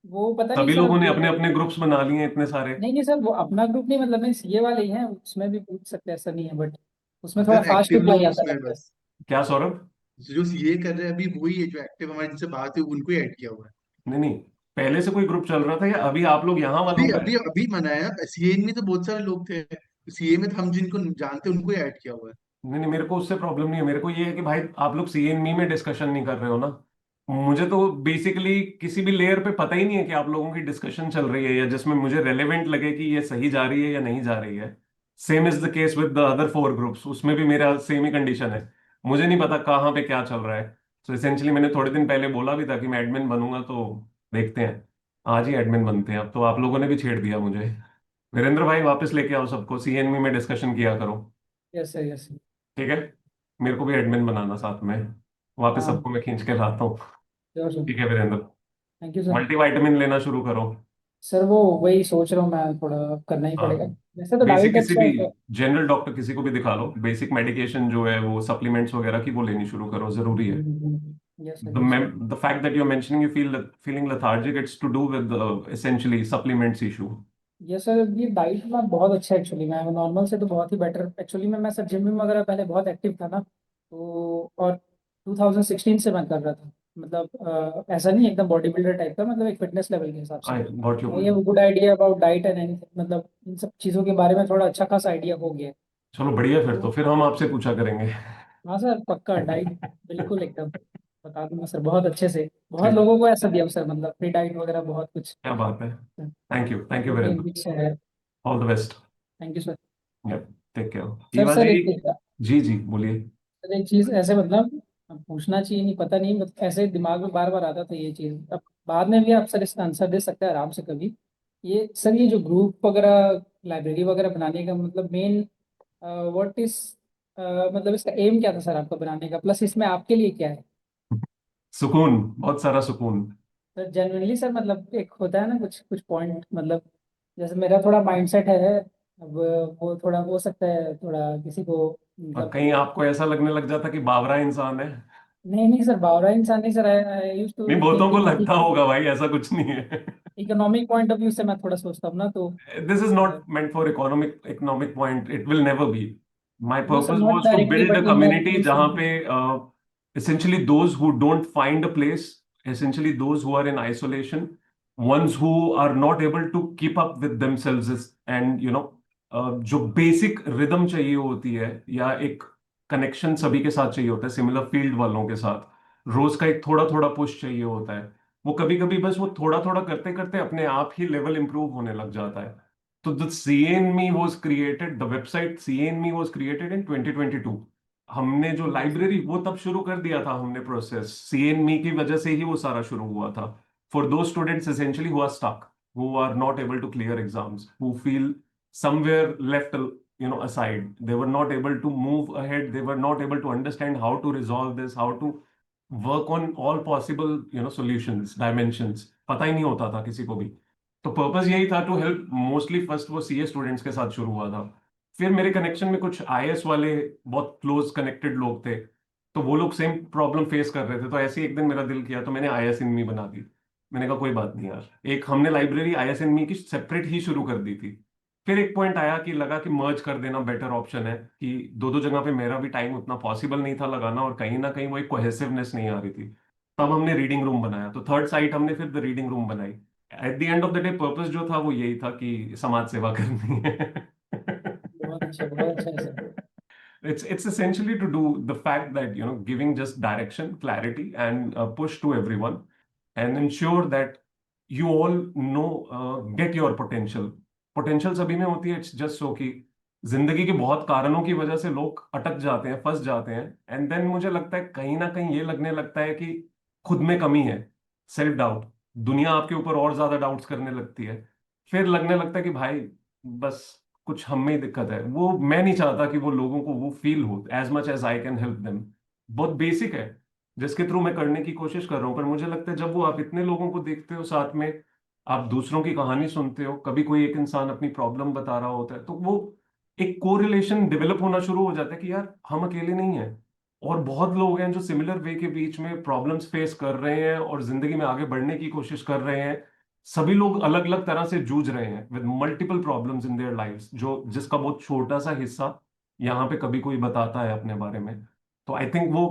वो पता नहीं सभी सर, लोगों अब ने ये अपने अपने ग्रुप्स बना लिए हैं इतने सारे। नहीं नहीं सर, वो अपना ग्रुप नहीं, मतलब नहीं सीए वाले ही हैं, उसमें भी पूछ सकते हैं, ऐसा नहीं है, बट उसमें थोड़ा सर फास्ट एक्टिव रिप्लाई लोग आता उसमें लगता है। बस, क्या सौरभ? जो सीए कर रहे हैं अभी वही है, जो एक्टिव हमारे जिनसे बात है उनको ही ऐड किया हुआ है। नहीं नहीं, पहले से कोई ग्रुप चल रहा था या अभी आप लोग यहाँ वालों अभी का है? अभी अभी मनाया, सीए में तो बहुत सारे लोग थे, सीए में तो हम जिनको जानते हैं उनको ही ऐड किया हुआ है। नहीं नहीं, मेरे को उससे प्रॉब्लम नहीं है। मेरे को ये है कि भाई आप लोग सीएनमी में डिस्कशन नहीं कर रहे हो ना। मुझे तो बेसिकली किसी भी लेयर पे पता ही नहीं है कि आप लोगों की डिस्कशन चल रही है, या जिसमें मुझे रेलेवेंट लगे कि ये सही जा रही है या नहीं जा रही है। Same is the case with the other 4 groups, उसमें भी मेरा सेम ही कंडीशन है। मुझे नहीं पता कहाँ पे क्या चल रहा है। सो इसेंशियली मैंने थोड़े दिन पहले बोला भी था कि मैं एडमिन बनूंगा, तो देखते हैं। आज ही एडमिन बनते हैं अब तो। आप लोगों ने भी छेड़ दिया मुझे। वीरेंद्र भाई वापस लेके आओ सबको, सीएनमी में डिस्कशन किया करो। Yes sir. Yes sir. ठीक है, मेरे को भी एडमिन बनाना साथ में। वापस हाँ सबको मैं खींच के लाता हूँ। Sure sir. ठीक है Virendra, thank you sir. Multivitamin लेना शुरू करो। सर वो वही सोच रहा हूँ मैं, थोड़ा करना ही हाँ, पड़ेगा। वैसे तो बेसिक डाइट किसी अच्छा भी है। जनरल डॉक्टर किसी को भी दिखा लो। बेसिक मेडिकेशन जो है वो सप्लीमेंट्स वगैरह की वो लेनी शुरू करो, जरूरी है। Yes The, sir. Yes sir. the fact that you're mentioning you feeling lethargic, it's to do with essentially supplements issue. Yes sir, ये डाइट में बहुत अच्छा है एक्चुअली, मैं नॉर्मल से तो बहुत ही बेटर एक्चुअली में। मैं सर जिम में वगैरह पहले बहुत एक्टिव था ना, तो और 2016 से मैं कर रहा था, मतलब ऐसा नहीं एकदम बॉडी बिल्डर टाइप का, मतलब एक फिटनेस लेवल के हिसाब से। I got your तो ये point. Good idea about diet and anything, मतलब इन सब चीज़ों के बारे में थोड़ा अच्छा खासा आइडिया हो गया है। चलो बढ़िया, तो फिर हम आपसे पूछा करेंगे। हाँ सर, पक्का डाइट बिल्कुल एकदम बता दूंगा सर, बहुत अच्छे से। बहुत ठीक, लोगों को ऐसा दिया सर, मतलब फ्री डाइट वगैरह बहुत कुछ। क्या बात है। Thank you protein Virendra. Rich है। All the best. Thank you sir. Take care. Sir Eva sir ji. एक जी जी बोलिए। सर एक चीज़ ऐसे, मतलब अब पूछना चाहिए नहीं, पता नहीं, मतलब ऐसे दिमाग में बार बार आता था ये चीज। अब बाद में भी आप सर इसका आंसर दे सकते हैं आराम से कभी। ये सर, ये जो ग्रुप वगैरह, लाइब्रेरी वगैरह बनाने का मतलब मेन व्हाट इज, मतलब इसका एम क्या था सर आपका बनाने का, प्लस इसमें आपके लिए क्या है? सुकून, बहुत सारा सुकून। सर जेन्युइनली सर, मतलब एक होता है ना कुछ कुछ पॉइंट, मतलब जैसे मेरा थोड़ा माइंडसेट है, अब वो थोड़ा हो सकता है थोड़ा किसी को और मतलब। कहीं आपको ऐसा लगने लग जाता कि बावरा इंसान है। नहीं नहीं सर, बावरा इंसान नहीं सर, आई यूज नहीं, टू बहुतों को लगता थिंक होगा भाई, ऐसा कुछ नहीं है। इकोनॉमिक पॉइंट ऑफ व्यू से मैं थोड़ा सोचता हूँ ना, तो This is not meant for economic point. It will never be. My no sir, purpose not was to directly build a but community indirectly जहाँ सर। पे essentially those who don't find a place, essentially those who are in isolation, ones who are not able to keep up with themselves and जो basic rhythm चाहिए होती है या एक connection सभी के साथ चाहिए होता है, सिमिलर फील्ड वालों के साथ रोज का एक थोड़ा थोड़ा पुश चाहिए होता है। वो कभी कभी बस वो थोड़ा थोड़ा करते करते अपने आप ही लेवल इंप्रूव होने लग जाता है। तो the CNME was created, the website CNME was created in 2022। हमने जो लाइब्रेरी वो तब शुरू कर दिया था हमने प्रोसेस, CNME की वजह से ही वो सारा शुरू हुआ था। फॉर दो students essentially who are stuck, who are not able to clear exams, who feel somewhere left aside, they were not able to move ahead, they were not able to understand how to resolve this, how to work on all possible solutions, dimensions, पता ही नहीं होता था किसी को भी। तो purpose यही था टू हेल्प। मोस्टली फर्स्ट वो CA स्टूडेंट्स के साथ शुरू हुआ था। फिर मेरे कनेक्शन में कुछ IAS वाले बहुत क्लोज कनेक्टेड लोग थे, तो वो लोग सेम प्रॉब्लम फेस कर रहे थे। तो ऐसे ही एक दिन मेरा दिल किया, तो मैंने IAS इनमी बना दी। मैंने कहा कोई बात नहीं यार, एक हमने लाइब्रेरी IAS इनमी की सेपरेट ही शुरू कर दी थी। फिर एक पॉइंट आया कि लगा कि मर्ज कर देना बेटर ऑप्शन है, कि दो दो जगह पे मेरा भी टाइम उतना पॉसिबल नहीं था लगाना, और कहीं ना कहीं वो एक कोहेसिवनेस नहीं आ रही थी। तब हमने रीडिंग रूम बनाया, तो थर्ड साइट हमने फिर द रीडिंग रूम बनाई। At the end of the day purpose जो था वो यही था कि समाज सेवा करनी है। बहुत अच्छा, बहुत अच्छा है sir. It's essentially to do the fact that giving just direction, clarity, and push to everyone, and ensure that you all know, get your potential सभी में होती है। इट्स जस्ट सो कि जिंदगी के बहुत कारणों की वजह से लोग अटक जाते हैं, फंस जाते हैं, एंड देन मुझे लगता है कहीं ना कहीं ये लगने लगता है कि खुद में कमी है, सेल्फ डाउट, दुनिया आपके ऊपर और ज्यादा डाउट्स करने लगती है। फिर लगने लगता है कि भाई बस कुछ हम में ही दिक्कत है। वो मैं नहीं चाहता कि वो लोगों को वो फील हो, as much as I can help them. बहुत बेसिक है जिसके थ्रू मैं करने की कोशिश कर रहा हूँ, पर मुझे लगता है जब वो आप इतने लोगों को देखते हो साथ में, आप दूसरों की कहानी सुनते हो, कभी कोई एक इंसान अपनी प्रॉब्लम बता रहा होता है, तो वो एक कोरिलेशन डेवलप होना शुरू हो जाता है कि यार हम अकेले नहीं हैं, और बहुत लोग हैं जो सिमिलर वे के बीच में प्रॉब्लम्स फेस कर रहे हैं और जिंदगी में आगे बढ़ने की कोशिश कर रहे हैं। सभी लोग अलग अलग तरह से जूझ रहे हैं with multiple problems in their lives, जो जिसका बहुत छोटा सा हिस्सा यहाँ पे कभी कोई बताता है अपने बारे में। तो आई थिंक वो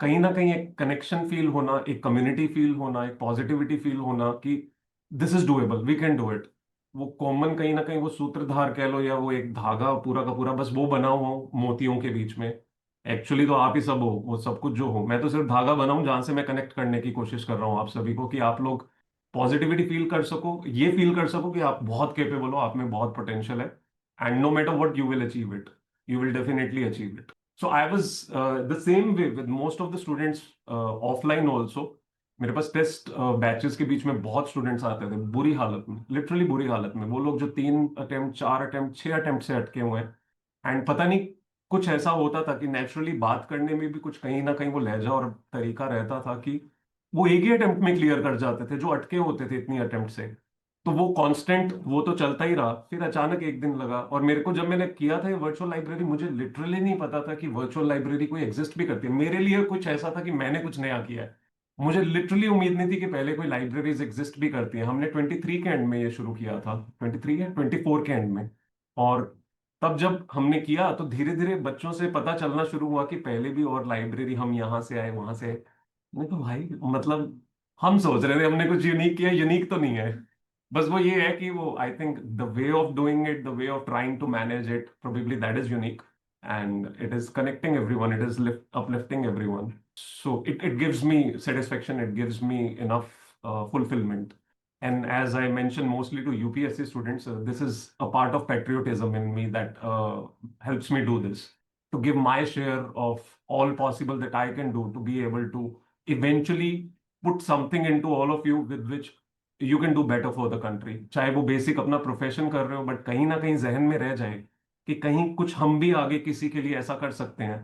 कहीं ना कहीं एक कनेक्शन फील होना, एक कम्युनिटी फील होना, एक पॉजिटिविटी फील होना कि this is doable, we can do it. वो कॉमन कहीं ना कहीं वो सूत्रधार कह लो या वो एक धागा पूरा का पूरा बस वो बना हुआ हो मोतियों के बीच में, एक्चुअली तो आप ही सब हो, वो सब कुछ जो हो, मैं तो सिर्फ धागा बनाऊं जहां से मैं कनेक्ट करने की कोशिश कर रहा हूँ आप सभी को, कि आप लोग पॉजिटिविटी फील कर सको, ये फील कर सको कि आप बहुत केपेबल हो, आप में बहुत पोटेंशियल है, and no matter what you will achieve it, you will definitely achieve it. So I was the same way with most of the students offline also. मेरे पास टेस्ट बैचेस के बीच में बहुत स्टूडेंट्स आते थे बुरी हालत में, लिटरली बुरी हालत में, वो लोग जो 3 अटेम्प्ट 4 अटेम्प्ट 6 अटेम्प्ट से अटके हुए हैं। एंड पता नहीं कुछ ऐसा होता था कि नेचुरली बात करने में भी कुछ कहीं ना कहीं वो लहजा और तरीका रहता था कि वो एक ही अटेम्प्ट में क्लियर कर जाते थे जो अटके होते थे इतनी अटेम्प्ट से। तो वो कांस्टेंट वो तो चलता ही रहा। फिर अचानक एक दिन लगा, और मेरे को जब मैंने किया था ये वर्चुअल लाइब्रेरी, मुझे लिटरली नहीं पता था कि वर्चुअल लाइब्रेरी कोई एग्जिस्ट भी करती है। मेरे लिए कुछ ऐसा था कि मैंने कुछ नया किया है, मुझे लिटरली उम्मीद नहीं थी कि पहले कोई लाइब्रेरीज एग्जिस्ट भी करती हैं। हमने 23 के एंड में ये शुरू किया था, 23 या 24 के एंड में। और तब जब हमने किया तो धीरे धीरे बच्चों से पता चलना शुरू हुआ कि पहले भी और लाइब्रेरी, हम यहाँ से आए वहां से आए। मैं तो भाई मतलब हम सोच रहे थे हमने कुछ यूनिक किया, यूनिक तो नहीं है, बस वो ये है कि वो I think the way of doing it, the way of trying to manage it, probably that is unique, and it is connecting everyone, it is uplifting everyone. So it gives me satisfaction, it gives me enough fulfillment. And as I mentioned mostly to UPSC students, this is a part of patriotism in me that helps me do this. to give my share of all possible that I can do to be able to eventually put something into all of you with which you can do better for the country. चाहे वो basic अपना profession कर रहे हो, but कहीं ना कहीं जहन में रह जाए कि कहीं कुछ हम भी आगे किसी के लिए ऐसा कर सकते हैं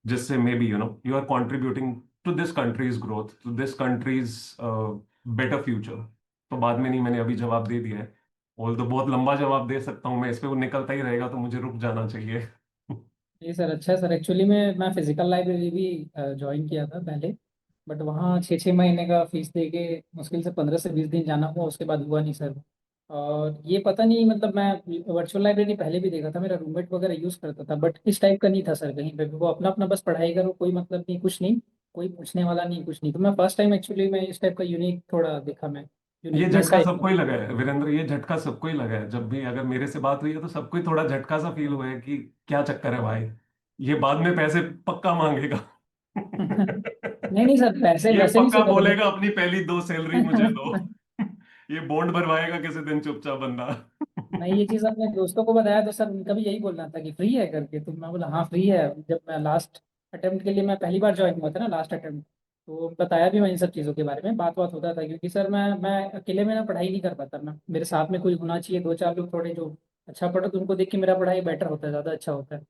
जिससे maybe you are contributing to this country's growth, to this country's better future. तो बाद में नहीं, मैंने अभी जवाब दे दिया है. ऑल तो बहुत लंबा जवाब दे सकता हूँ मैं इस पे, वो निकलता ही रहेगा तो मुझे रुक जाना चाहिए. जी सर, अच्छा है सर। एक्चुअली मैं फिजिकल लाइब्रेरी भी ज्वाइन किया था पहले, बट वहाँ 6-6 महीने का फीस दे के मुश्किल से 15 से 20 दिन जाना हुआ, उसके बाद हुआ नहीं सर. और ये पता नहीं, मतलब मैं वर्चुअल लाइब्रेरी पहले भी देखा था, मेरा रूममेट वगैरह यूज़ करता था, बट इस टाइप का नहीं था सर कहीं पे भी. वो अपना अपना बस पढ़ाई करो, कोई मतलब नहीं, कुछ नहीं, कोई पूछने वाला नहीं, कुछ नहीं. तो मैं फर्स्ट टाइम एक्चुअली मैं इस टाइप का यूनिक थोड़ा देखा, मैं ये यूनिकनेस झटका टाइप सबको ही लगा है वीरेंद्र, ये झटका सबको ही लगा है. जब भी अगर मेरे से बात हुई है तो सबको ही थोड़ा झटका सा फील हुआ है कि क्या चक्कर है भाई, ये बाद में पैसे पक्का मांगेगा. नहीं नहीं सर, पैसे ये वैसे नहीं पक्का सर. बोलेगा अपनी पहली 2 सैलरी मुझे दो. ये बॉन्ड भरवाएगा किसी दिन चुपचाप बंदा. मैं ये चीज़ अपने दोस्तों को बताया तो सर उनका भी यही बोलना था कि फ्री है करके. तो मैं बोला हाँ फ्री है. जब मैं लास्ट अटेम्प्ट के लिए, मैं पहली बार ज्वाइन हुआ था ना लास्ट अटेम्प्ट, तो बताया भी मैं इन सब चीज़ों के बारे में, बात बात होता था. क्योंकि सर मैं अकेले में ना पढ़ाई नहीं कर पाता. मैं, मेरे साथ में कोई होना चाहिए, 2-4 लोग थोड़े जो अच्छा पढ़ो, तो उनको देख के मेरा पढ़ाई बेटर होता है, ज़्यादा अच्छा होता है.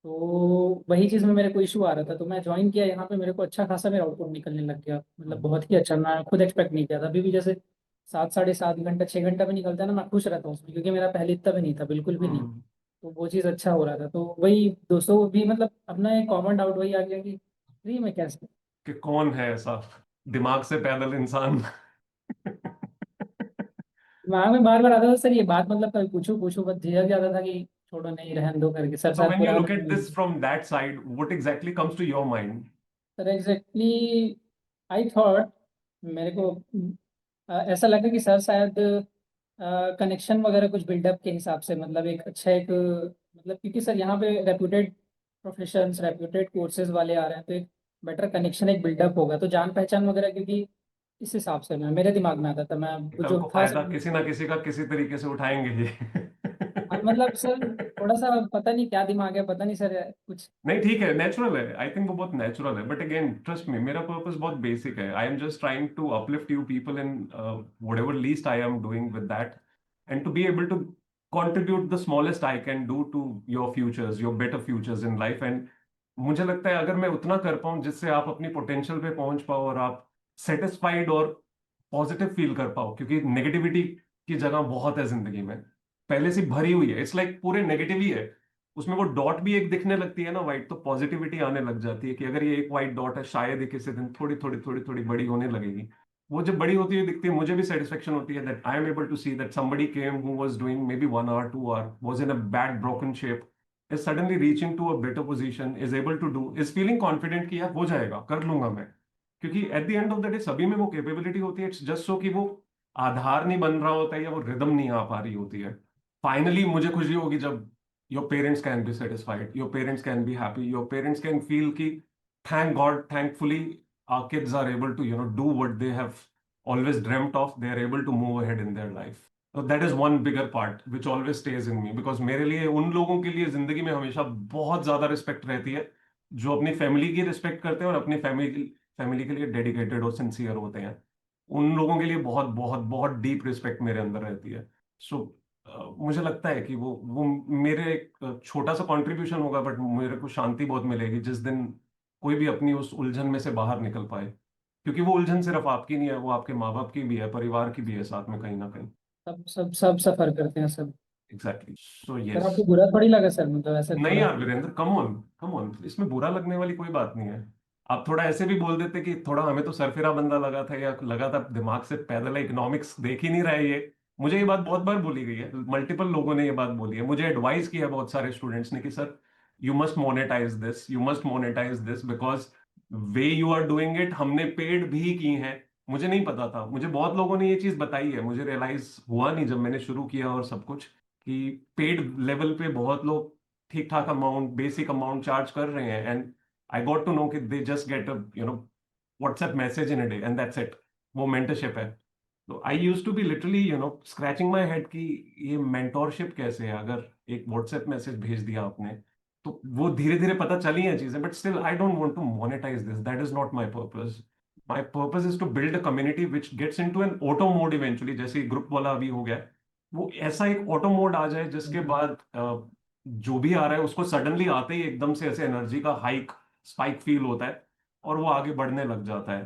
तो वही चीज़ में मेरे को इशू आ रहा था. तो मैं ज्वाइन किया यहाँ पे, मेरे को अच्छा खासा मेरा आउटपुट निकलने लग गया, मतलब बहुत ही अच्छा. मैं खुद एक्सपेक्ट नहीं किया था. अभी भी जैसे 7-7.5 घंटा 6 घंटा भी निकलता है ना, मैं खुश रहता हूँ उसमें, क्योंकि मेरा पहले इतना भी नहीं था, बिल्कुल भी नहीं. तो वो चीज़ अच्छा हो रहा था. तो वही दोस्तों को भी, मतलब अपना एक कॉमन डाउट वही आ गया कि फ्री में कैसे. कि कौन है ऐसा दिमाग से पैदल इंसान. दिमाग में बार बार आता था सर ये बात, मतलब कभी पूछूं पूछूं, बस झिझक जाता था कि छोड़ो, नहीं रहने दो करके. सर So शायद when you बुरा look ना at माने. this from that side, what exactly comes to your mind? Sir exactly I thought, मेरे को ऐसा लगा कि सर शायद कनेक्शन वगैरह कुछ बिल्डअप के हिसाब से, मतलब एक अच्छा एक, मतलब क्योंकि सर यहाँ पे रेप्यूटेड प्रोफेशंस, रेप्यूटेड कोर्सेज वाले आ रहे हैं, तो एक बेटर कनेक्शन एक बिल्डअप होगा, तो जान पहचान वगैरह, क्योंकि इस हिसाब से मैं, मेरे दिमाग में आता था. मैं वो कल जो को था फायदा सर, किसी ना किसी का किसी तरीके से उठाएंगे ही. मतलब सर थोड़ा सा पता नहीं क्या दिमाग है, पता नहीं सर कुछ. नहीं ठीक है, नेचुरल है. आई थिंक वो बहुत नेचुरल है. बट अगेन ट्रस्ट मी, मेरा पर्पस बहुत बेसिक है. I am just trying to uplift you people in whatever least I am doing with that, and to be able to contribute the smallest I can do to your futures, your better futures in life. And मुझे लगता है अगर मैं उतना कर पाऊं जिससे आप अपनी पोटेंशियल पे पहुंच पाओ और आप सेटिस्फाइड और पॉजिटिव फील कर पाओ, क्योंकि नेगेटिविटी की जगह बहुत है जिंदगी में, पहले से भरी हुई है. इट्स लाइक पूरे नेगेटिव ही है, उसमें वो डॉट भी एक दिखने लगती है ना वाइट, तो पॉजिटिविटी आने लग जाती है कि अगर ये एक वाइट डॉट है, शायद ये किसी दिन थोड़ी थोड़ी थोड़ी थोड़ी बड़ी होने लगेगी. वो जब बड़ी होती हुई दिखती है, मुझे भी सेटिस्फेक्शन होती है that I am able to see that somebody came who was doing maybe 1 hour 2 hour, was in a bad broken shape, is suddenly reaching to a better position, is able to do, is feeling confident कि यार हो जाएगा, कर लूंगा मैं. क्योंकि at the end of the day सभी में वो कैपेबिलिटी होती है. इट्स जस्ट सो कि वो आधार नहीं बन रहा होता है या वो रिदम नहीं आ पा रही होती है. फाइनली मुझे खुशी होगी जब your parents can be satisfied, your parents can be happy, your parents can feel कि thank God, thankfully our kids are able to do what they have always dreamt of. They are able to move ahead in their life. So that is one bigger part which always stays in me, because मेरे लिए उन लोगों के लिए जिंदगी में हमेशा बहुत ज्यादा रिस्पेक्ट रहती है जो अपनी फैमिली की रिस्पेक्ट करते हैं और अपनी फैमिली के लिए डेडिकेटेड और सिंसियर होते हैं. उन लोगों के लिए बहुत बहुत बहुत डीप रिस्पेक्ट मेरे अंदर रहती है. सो मुझे लगता है कि वो मेरे एक छोटा सा कॉन्ट्रीब्यूशन होगा, बट मेरे को शांति बहुत मिलेगी जिस दिन कोई भी अपनी उस उलझन में से बाहर निकल पाए, क्योंकि वो उलझन सिर्फ आपकी नहीं है, वो आपके माँ बाप की भी है, परिवार की भी है साथ में, कहीं ना कहीं. सब सब सब सफर करते हैं सब. एग्जैक्टली. So sir yes. आपको बुरा थोड़ी लगा सर, मतलब ऐसे नहीं थोड़ा. यार Virendra, come on come on, इसमें बुरा लगने वाली कोई बात नहीं है. आप थोड़ा ऐसे भी बोल देते कि थोड़ा हमें तो सरफिरा बंदा लगा था, या लगा था दिमाग से पैदल है, इकोनॉमिक्स देख ही नहीं रहा है ये. मुझे ये बात बहुत बार बोली गई है, मल्टीपल लोगों ने ये बात बोली है, मुझे एडवाइस किया है बहुत सारे स्टूडेंट्स ने कि sir you must monetise this, you must monetise this, because way you are doing it. हमने पेड भी की हैं, मुझे नहीं पता था, मुझे बहुत लोगों ने ये चीज बताई है, मुझे रियलाइज हुआ नहीं जब मैंने शुरू किया और सब कुछ, कि पेड लेवल पे बहुत लोग ठीक ठाक अमाउंट, बेसिक अमाउंट चार्ज कर रहे हैं. And I got to know कि they just get a WhatsApp message in a day and that's it. वो मेंटरशिप है. तो I used to be literally scratching my head कि ये मेंटोरशिप कैसे है. अगर एक व्हाट्सएप मैसेज भेज दिया आपने, तो वो धीरे धीरे पता चली हैं चीजें, but still I don't want to monetise this, that is not my purpose. My purpose is to build a community which gets into an auto mode eventually, जैसे ग्रुप वाला अभी हो गया, वो ऐसा एक ऑटो मोड आ जाए जिसके बाद जो भी आ रहा है उसको सडनली आते ही एकदम से ऐसे एनर्जी का हाइक स्पाइक फील होता है और वो आगे बढ़ने लग जाता है.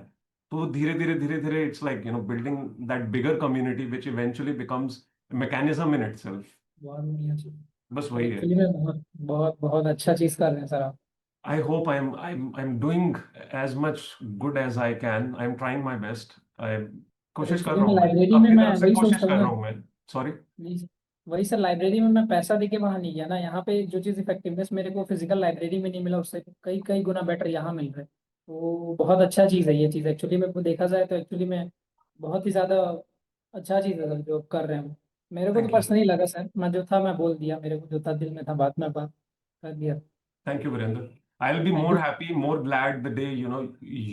तो धीरे धीरे it's like building that bigger community which eventually becomes mechanism in itself. बहुत बढ़िया चीज। बस सर वही है. एक्चुअली में बहुत बहुत बहुत अच्छा चीज कर रहे हैं सर आप। I hope I'm doing as much good as I can. I'm trying my best. I sir कोशिश कर एक्चुअली रहा में हूँ मैं लाइब्रेरी में अपनी मैं तरफ से वही कोशिश सोचता कर हूँ रहा ना। हूँ मैं. सॉरी. प्लीज। वही सर, लाइब्रेरी में मैं पैसा देके वहां नहीं गया ना, यहाँ पे जो चीज़ इफेक्टिवनेस मेरे को फिजिकल लाइब्रेरी में नहीं मिला उससे कई कई गुना बेटर यहाँ मिल रहा है। तो बहुत अच्छा चीज़ है ये चीज़, एक्चुअली में देखा जाए तो एक्चुअली में बहुत ही ज़्यादा अच्छा चीज़ है सर जो कर रहे हैं। मेरे को तो थैंक यू. पर्सनली लगा सर, मैं जो था मैं बोल दिया, मेरे को जो था दिल में था बात में बात कर दिया। Thank you, Virender. I'll be thank more you. happy, more glad the day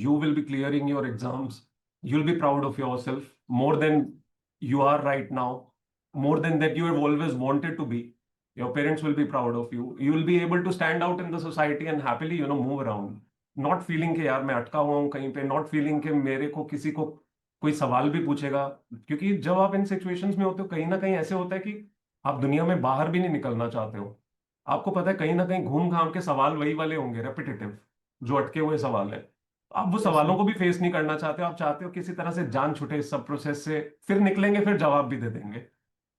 you will be clearing your exams. You'll be proud of yourself more than you are right now, more than that you have always wanted to be. Your parents will be proud of you. You will be able to stand out in the society and happily, move around. Not feeling कि यार मैं अटका हुआ हूँ कहीं पे, not feeling कि मेरे को किसी को कोई सवाल भी पूछेगा. क्योंकि जब आप इन सिचुएशंस में होते हो कहीं ना कहीं ऐसे होता है कि आप दुनिया में बाहर भी नहीं निकलना चाहते हो. आपको पता है कहीं ना कहीं घूम घाम के सवाल वही वाले होंगे, रेपिटेटिव, जो अटके हुए सवाल है. आप वो यस सवालों सर। को भी फेस नहीं करना चाहते हो, आप चाहते हो किसी तरह से जान छूटे इस सब प्रोसेस से, फिर निकलेंगे फिर जवाब भी दे देंगे.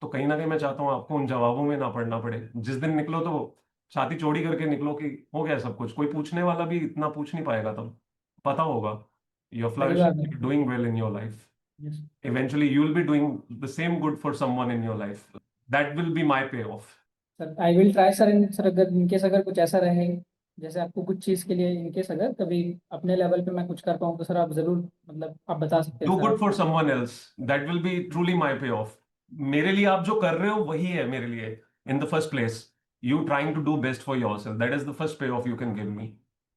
तो कहीं ना कहीं मैं चाहता हूँ आपको उन जवाबों में ना पड़ना पड़े. जिस दिन निकलो तो छाती चौड़ी करके निकलो कि हो गया सब कुछ, कोई पूछने वाला भी इतना पूछ नहीं पाएगा. तब पता होगा you're सही बात flourishing, है। you're doing well in your life. Yes Eventually you will be doing the same good for someone in your life. That will be my payoff. Sir, I will try sir, in sir अगर in case अगर कुछ ऐसा रहे जैसे आपको कुछ चीज़ के लिए इनकेस अगर कभी अपने लेवल पे मैं कुछ कर पाऊँ तो सर आप जरूर मतलब आप बता सकते हैं Do सर good आप। for someone else. That will be truly my payoff. मेरे लिए आप जो कर रहे हो वही है मेरे लिए. In the first place, you trying to do best for yourself. That is the first payoff you can give me.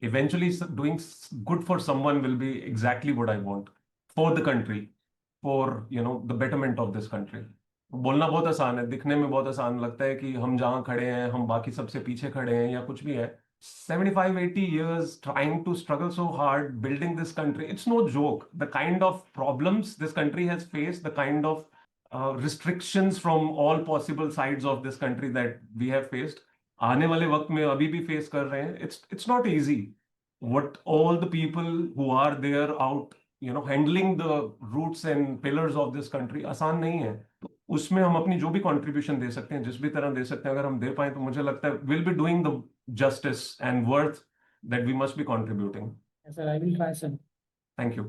Eventually, doing good for someone will be exactly what I want for the country, for the betterment of this country. बोलना बहुत आसान है, दिखने में बहुत आसान लगता है कि हम जहाँ खड़े हैं हम बाकी सबसे पीछे खड़े हैं या कुछ भी है. 75-80 years trying to struggle so hard building this country, it's no joke. The kind of problems this country has faced, the kind of restrictions from all possible sides of this country that we have faced, आने वाले वक्त में अभी भी face कर रहे हैं. It's not easy. What all the people who are there out handling the roots and pillars of this country, आसान नहीं है. तो उसमें हम अपनी जो भी कंट्रीब्यूशन दे सकते हैं, जिस भी तरह दे सकते हैं, अगर हम दे पाए तो मुझे लगता है will be doing the justice and worth that we must be contributing. Sir I will try sir. Thank you.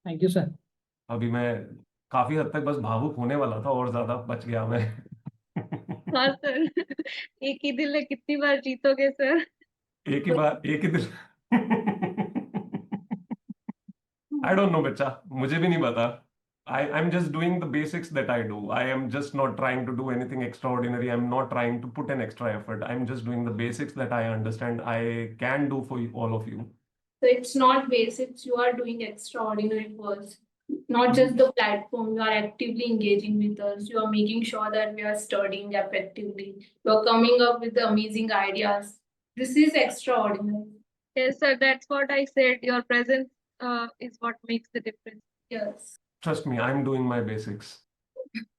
Thank you sir. अभी मैं काफी हद तक बस भावुक होने वाला था और ज्यादा बच गया मैं. हाँ सर। एक ही दिल में कितनी बार जीतोगे सर? एक ही बार एक ही दिल. आई डोंट नो बच्चा, मुझे भी नहीं पता. I'm just doing the basics that I do. I am just not trying to do anything extraordinary. I'm not trying to put an extra effort. I'm just doing the basics that I understand I can do for all of you. So it's not basics, you are doing extraordinary work. Not just the platform, you are actively engaging with us. You are making sure that we are studying effectively. You are coming up with the amazing ideas. This is extraordinary. Yes, sir. That's what I said. Your presence is what makes the difference. Yes. Trust me, I'm doing my basics.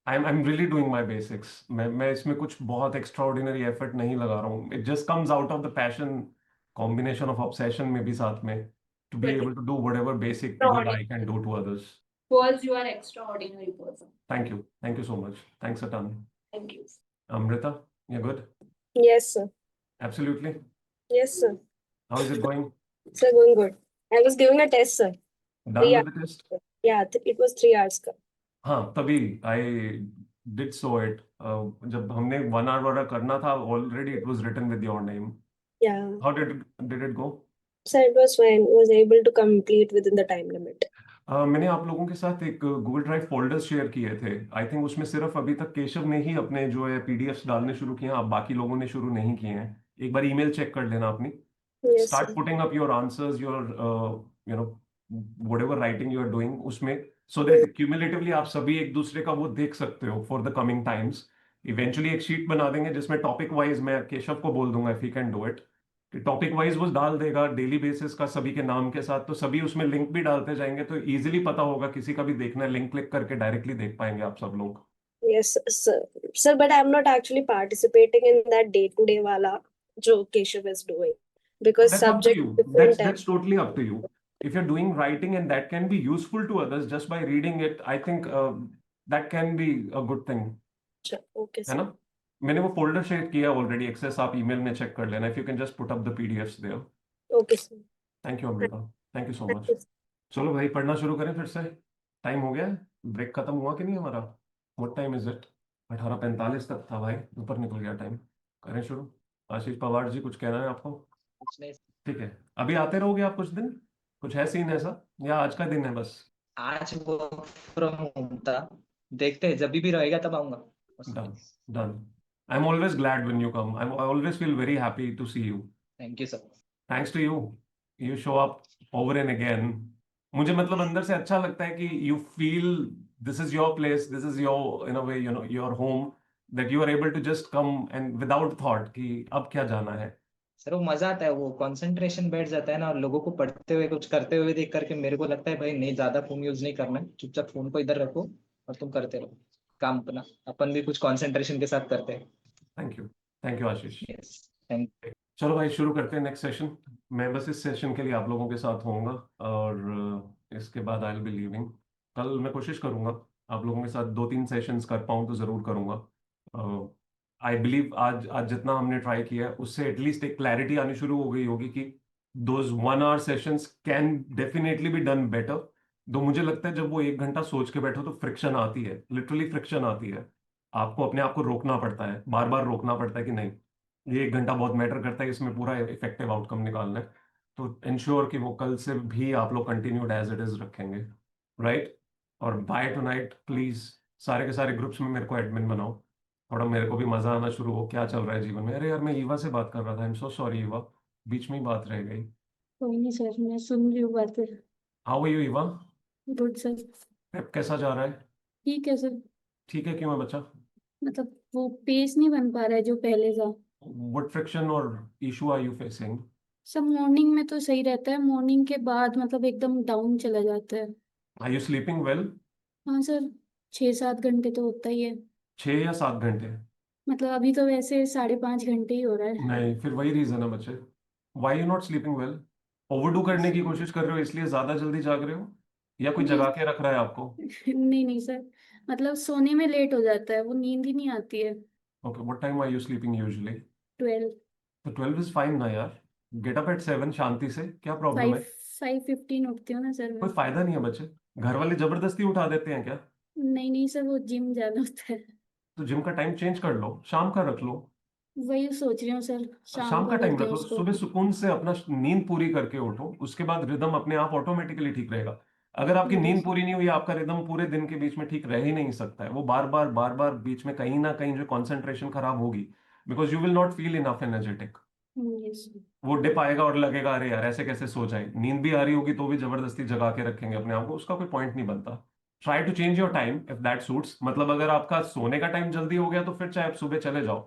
I'm really doing my basics. मैं इसमें कुछ बहुत extraordinary effort नहीं लगा रहा हूँ. It just comes out of the passion, combination of obsession में भी साथ में, to be able to do whatever basic good I can do to others. Because you are extraordinary person. Thank you. Thank you so much. Thanks a ton. Thank you. Amrita, you're good? Yes, sir. Absolutely. Yes, sir. How is it going? Sir, going good. I was giving a test, sir. Done with the test? Yeah, it was 3 hours का. हाँ तभी I did saw it. जब हमने 1 hour वाला करना था already it was written with your name. Yeah. How did it go? Sir, it was fine. Was able to complete within the time limit. मैंने आप लोगों के साथ एक गूगल ड्राइव फोल्डर्स शेयर किए थे. आई थिंक उसमें सिर्फ अभी तक केशव ने ही अपने जो है पीडीएफ्स डालने शुरू किए हैं, आप बाकी लोगों ने शुरू नहीं किए हैं. एक बार ईमेल चेक कर लेना अपनी. Yes, start sir. Putting up your answers, your whatever writing you are doing उसमें, सो दैट क्यूमुलेटिवली आप सभी एक दूसरे का वो देख सकते हो for the coming times. Eventually एक शीट बना देंगे जिसमें टॉपिक वाइज मैं केशव को बोल दूंगा if he can do it. कि टॉपिक वाइज वो डाल देगा डेली बेसिस का सभी के नाम के साथ, तो सभी उसमें लिंक भी डालते जाएंगे तो इजीली पता होगा, किसी का भी देखना है लिंक क्लिक करके डायरेक्टली देख पाएंगे आप सब लोग। Yes, sir, but I'm not actually participating in that day-to-day wala जो Keshav is doing because That's up to subject you. different That's totally up to you. If you're doing writing and that can be useful to others just by reading it, I think that can be a good thing. Okay, है sir. ना? मैंने वो folder share किया already, access आप email में check कर लेना, if you can just put up the PDFs there. Okay, sir. Thank you Amrita, thank you so Thank much. you. चलो भाई पढ़ना शुरू करें फिर से। टाइम हो गया है, ब्रेक खत्म हुआ कि नहीं हमारा? What time is it? 18:45 तक था भाई, ऊपर निकल गया टाइम। करें शुरू। आशीष पवार जी कुछ कहना है आपको? कुछ नहीं। ठीक है, अभी आते रहोगे आप कुछ दिन? कुछ है सीन ऐसा या आज का दिन है बस? आज वर्क फ्रॉम होम था, देखते हैं जब भी रहेगा तब आऊंगा। Done done. I am always glad when you come, I always feel very happy to see you. Thank you sir. Thanks to you, you show up over and again. मुझे मतलब अंदर से अच्छा लगता है कि you feel this is your place, this is your in a way you know your home, that you are able to just come and without thought कि अब क्या जाना है। सर वो मजा आता है, वो कंसंट्रेशन बैठ जाता है ना, और लोगों को पढ़ते हुए कुछ करते हुए देख करके मेरे को लगता है भाई नहीं, ज्यादा फोन यूज नहीं करना है, चुपचाप फोन को इधर रखो और तुम करते रहो काम अपना, अपन भी कुछ कंसंट्रेशन के साथ करते हैं। Thank you Ashish. Yes thank you. चलो भाई शुरू करते हैं नेक्स्ट सेशन। मैं बस इस सेशन के लिए आप लोगों के साथ होऊंगा और इसके बाद आई विल बी लीविंग। कल मैं कोशिश करूंगा आप लोगों के साथ 2-3 सेशंस कर पाऊँ तो ज़रूर करूंगा। आई बिलीव आज जितना हमने ट्राई किया है उससे एटलीस्ट एक क्लैरिटी आनी शुरू हो गई होगी कि those 1 hour sessions can definitely be done better. तो मुझे लगता है जब वो 1 घंटा सोच के बैठो तो फ्रिक्शन आती है, लिटरली फ्रिक्शन आती है। आपको अपने आप को रोकना पड़ता है, बार बार रोकना पड़ता है कि नहीं ये 1 घंटा बहुत मैटर करता है, इसमें पूरा इफेक्टिव आउटकम निकालना है। तो इंश्योर कि वो कल से भी आप लोग कंटिन्यूड एज इट इज रखेंगे, राइट? और बाय टुनाइट प्लीज सारे के सारे ग्रुप्स में मेरे को एडमिन बनाओ, थोड़ा मेरे को भी मजा आना शुरू हो क्या चल रहा है जीवन में। अरे यार मैं ईवा से बात कर रहा था, I am so sorry Eva, बीच में ही बात रह गई। कोई नहीं सर, मैं सुन रही हूँ बातें। How are you Eva? Good sir. Prep कैसा जा रहा है? ठीक है सर, ठीक है, क्यों है बच्चा? मतलब वो पेस नहीं बन पा रहा है जो पहले था। व्हाट फ्रिक्शन और इशू आर यू फेसिंग? सब मॉर्निंग में तो सही रहता है, मॉर्निंग के बाद मतलब एकदम डाउन चला जाता है। Are you sleeping well? हाँ सर, 6-7 घंटे तो होता ही है। 6 या 7 घंटे? मतलब अभी तो वैसे 5.5 घंटे ही हो रहा है। नहीं, फिर वही रीजन है बच्चे, why you not sleeping well? Overdo करने की कोशिश कर रहे हो इसलिए ज्यादा जल्दी जाग रहे हो, या कोई नहीं जगा के रख रहा है आपको? नहीं नहीं सर, मतलब सोने में लेट हो जाता है, वो नींद ही नहीं आती है। Okay, what time are you sleeping usually? 12। तो 12 इज फाइन ना यार, गेट अप एट 7 शांति से, क्या प्रॉब्लम है? 5:15 उठती हूँ ना सर कोई मैं। फायदा नहीं है बच्चे, घर वाले जबरदस्ती उठा देते हैं क्या? नहीं नहीं सर, वो जिम जाना होता है। तो जिम का टाइम चेंज कर लो, शाम का रख लो। वही सोच रही हूँ सर, शाम शाम को का टाइम करती रख हूँ लो, उसको। सुबह सुकून से अपना नींद पूरी करके उठो, उसके बाद रिदम अपने आप ऑटोमेटिकली ठीक रहेगा। अगर आपकी जी नींद सर। पूरी नहीं हुई, आपका रिदम पूरे दिन के बीच में ठीक रह ही नहीं सकता है। वो बार बार बीच में कहीं ना कहीं जो कंसंट्रेशन खराब होगी, because you will not feel enough energetic. जी सर। वो डिप आएगा और लगेगा अरे यार ऐसे कैसे सो जाए, नींद भी आ रही होगी तो भी जबरदस्ती जगा के रखेंगे अपने आप को, उसका कोई पॉइंट नहीं बनता। Try to change your time if that suits, मतलब अगर आपका सोने का टाइम जल्दी हो गया तो फिर चाहे आप सुबह चले जाओ,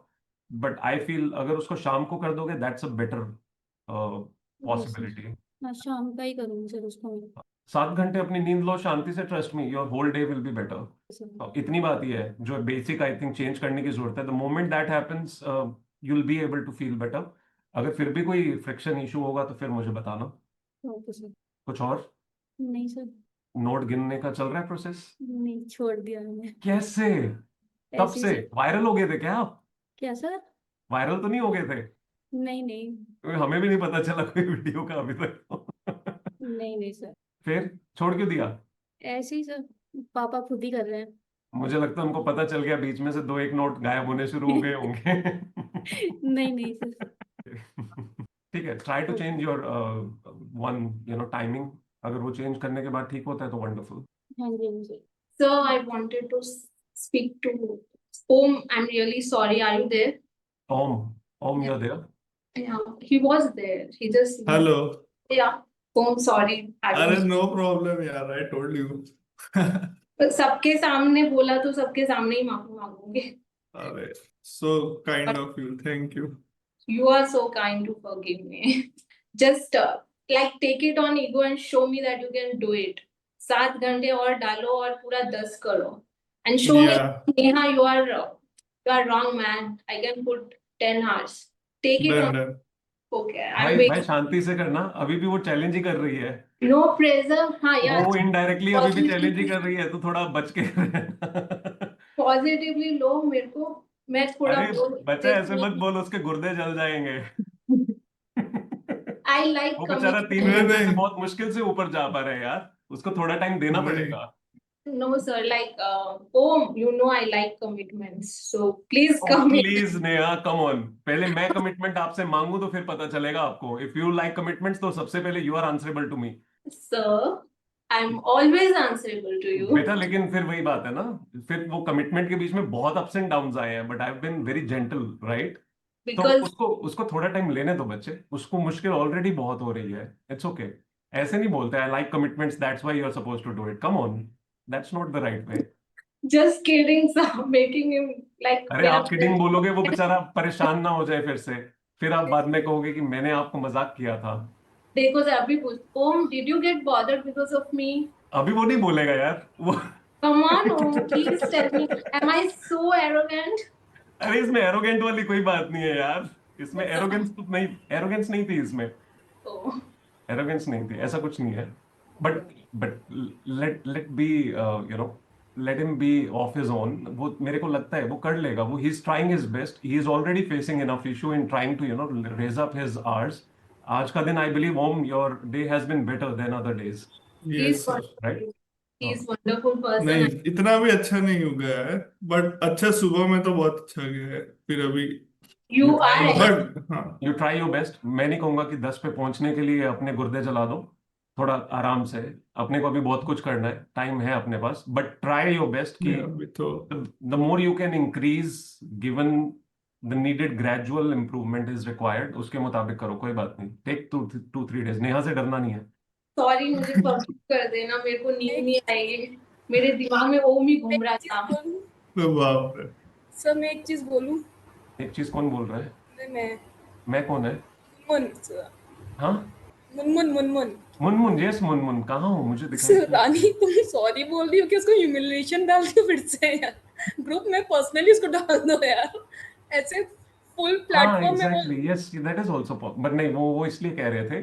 बट आई फील अगर उसको शाम को कर दोगे दैट्स अ बेटर जी सर, पॉसिबिलिटी। मैं शाम का ही करूँगी सर उसको मैं। 7 घंटे अपनी नींद लो शांति से, trust me your whole day will be better. Sir. इतनी बात ही है जो बेसिक आई थिंक चेंज करने की जरूरत है। The moment that happens you will be able to feel better. अगर फिर भी कोई फ्रिक्शन इशू होगा तो फिर मुझे बताना। Okay sir. कुछ और? नहीं सर, नोट गिनने का चल रहा है प्रोसेस? नहीं छोड़ दिया मैंने। कैसे? कब ऐसे ही से? सर। वायरल हो गए थे क्या आप? क्या सर? वायरल तो नहीं हो गए थे? नहीं नहीं। हमें भी नहीं पता चला कोई वीडियो का अभी तक। नहीं नहीं सर, फिर छोड़ क्यों दिया? ऐसे ही सर, पापा खुद ही कर रहे हैं। मुझे लगता है उनको पता चल गया, बीच में से 2-1 नोट गायब होने शुरू हो गए होंगे। नहीं नहीं सर। ठीक है, try to change your one timing. अगर वो चेंज करने के बाद ठीक होता है तो वंडरफुल। हाँ जी हाँ जी। Sir, I wanted to speak to Om. I'm really sorry. Are you there? Om you're there? Yeah, he was there. He just. Hello. Yeah. Om, sorry. I अरे was. no problem यार, I told you. but सबके सामने बोला तो सबके सामने ही माफी मांगूंगी। अरे so kind of you, thank you. You are so kind to forgive me. Just like take it on ego and show me that you can do it. 7 घंटे और डालो और पूरा 10 करो. And show me, Yeah. Neha, you are wrong, man. I can put 10 hours. Take it on. Done. Okay, I'm भाई waiting. शांति से करना, अभी भी वो चैलेंज ही कर रही है। No pressure. हाँ यार. वो इनडायरेक्टली अभी भी चैलेंज ही कर रही है, तो थोड़ा बच के रहना। पॉजिटिवली लो मेरे को, मैं थोड़ा अरे बच्चा ऐसे मत बोल, उसके गुर्दे जल जाएंगे। I like वो बेचारा 3 commitment. घंटे से बहुत मुश्किल से ऊपर जा पा रहा है यार, उसको थोड़ा टाइम देना पड़ेगा। No sir, like you know I like commitments, so please commit. Please Neha, come on. पहले मैं कमिटमेंट आपसे मांगू तो फिर पता चलेगा आपको। इफ यू लाइक कमिटमेंट्स तो सबसे पहले you are answerable to me. Sir, I'm always answerable to you. बेटा लेकिन फिर वही बात है ना, फिर वो कमिटमेंट के बीच में बहुत अप्स एंड डाउन्स आए हैं, but I have been very gentle, right? तो Because उसको थोड़ा टाइम लेने दो बच्चे, उसको मुश्किल ऑलरेडी बहुत हो रही है। It's okay. ऐसे नहीं बोलते I like commitments, that's why you are supposed to do it. Come on, that's not the right way. just kidding, sir, making him like. अरे आप किडिंग बोलोगे, वो बेचारा परेशान ना हो जाए फिर से, फिर आप बाद में कहोगे कि मैंने आपको मजाक किया था। देखो सर, अभी पूछ, Om, did you get bothered because of me? अभी वो नहीं बोलेगा यार वो। Come on, Om, please tell me. Am I so arrogant? अरे इसमें एरोगेंट वाली कोई बात नहीं है यार, इसमें एरोगेंस नहीं थी इसमें। Oh. एरोगेंस नहीं थी, ऐसा कुछ नहीं है। But let be you know, let him be of his own. वो मेरे को लगता है वो कर लेगा। वो he is trying his best, he is already facing enough issue in trying to you know raise up his hours. आज का दिन I believe Om your day has been better than other days, Yes, sir. Right? He is wonderful person. नहीं, इतना भी अच्छा नहीं हो गया है, बट अच्छा सुबह में तो बहुत अच्छा गया है। फिर अभी You are. बट हाँ, यू ट्राई योर बेस्ट। मैं नहीं कहूंगा कि 10 पे पहुंचने के लिए अपने गुर्दे जला दो, थोड़ा आराम से। अपने को अभी बहुत कुछ करना है, टाइम है अपने पास, बट ट्राई योर बेस्ट कि अभी तो the more you can increase, given the needed gradual improvement is required, उसके मुताबिक करो, कोई बात नहीं। Take 2-3 days। नेहा से डरना नहीं है। Sorry, मुझे forgive कर देना, मेरे को नींद नहीं आएगी, मेरे दिमाग में ओम ही घूम रहा था। बाप रे। सर मैं एक चीज बोलूं? एक चीज कौन बोल रहा है? मैं कौन है? मुनमुन सर। हाँ, मुनमुन मुनमुन। यस, मुनमुन कहाँ हो? मुझे सर। दिखाई। रानी तुम सॉरी बोल रही हो कि उसको ह्यूमिलिएशन डाल दो फिर से यार, ग्रुप में पर्सनली उसको डाल दो यार, ऐसे फुल हाँ प्लेटफॉर्म में वो। Exactly, yes that is also. But नहीं, वो इसलिए कह रहे थे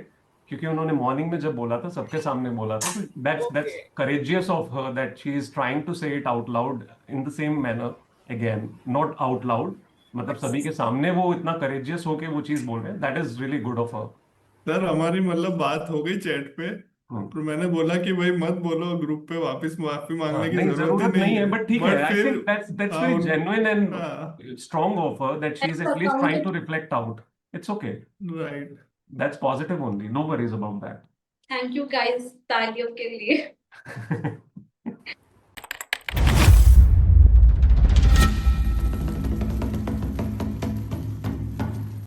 क्योंकि उन्होंने मॉर्निंग में जब बोला था, सबके सामने बोला था, तो that's courageous of her that she is trying to say it out loud in the same manner again, not out loud. मतलब सभी के सामने वो इतना करेजियस होके वो चीज बोल रहे हैं, that is really good of her. Sir हमारी मतलब बात हो गई चैट पे, तो मैंने बोला कि भाई मत बोलो ग्रुप पे, वापस माफी मांगने की नहीं, जरूरत ही नहीं है, बट ठीक है। बट आई फिर थिंक दैट्स हाँ, वेरी जेन्युइन एंड हाँ, strong of her that she is at least trying to reflect out. It's okay, right. That's positive only, no worries about that. Thank you guys, तालियों के लिए।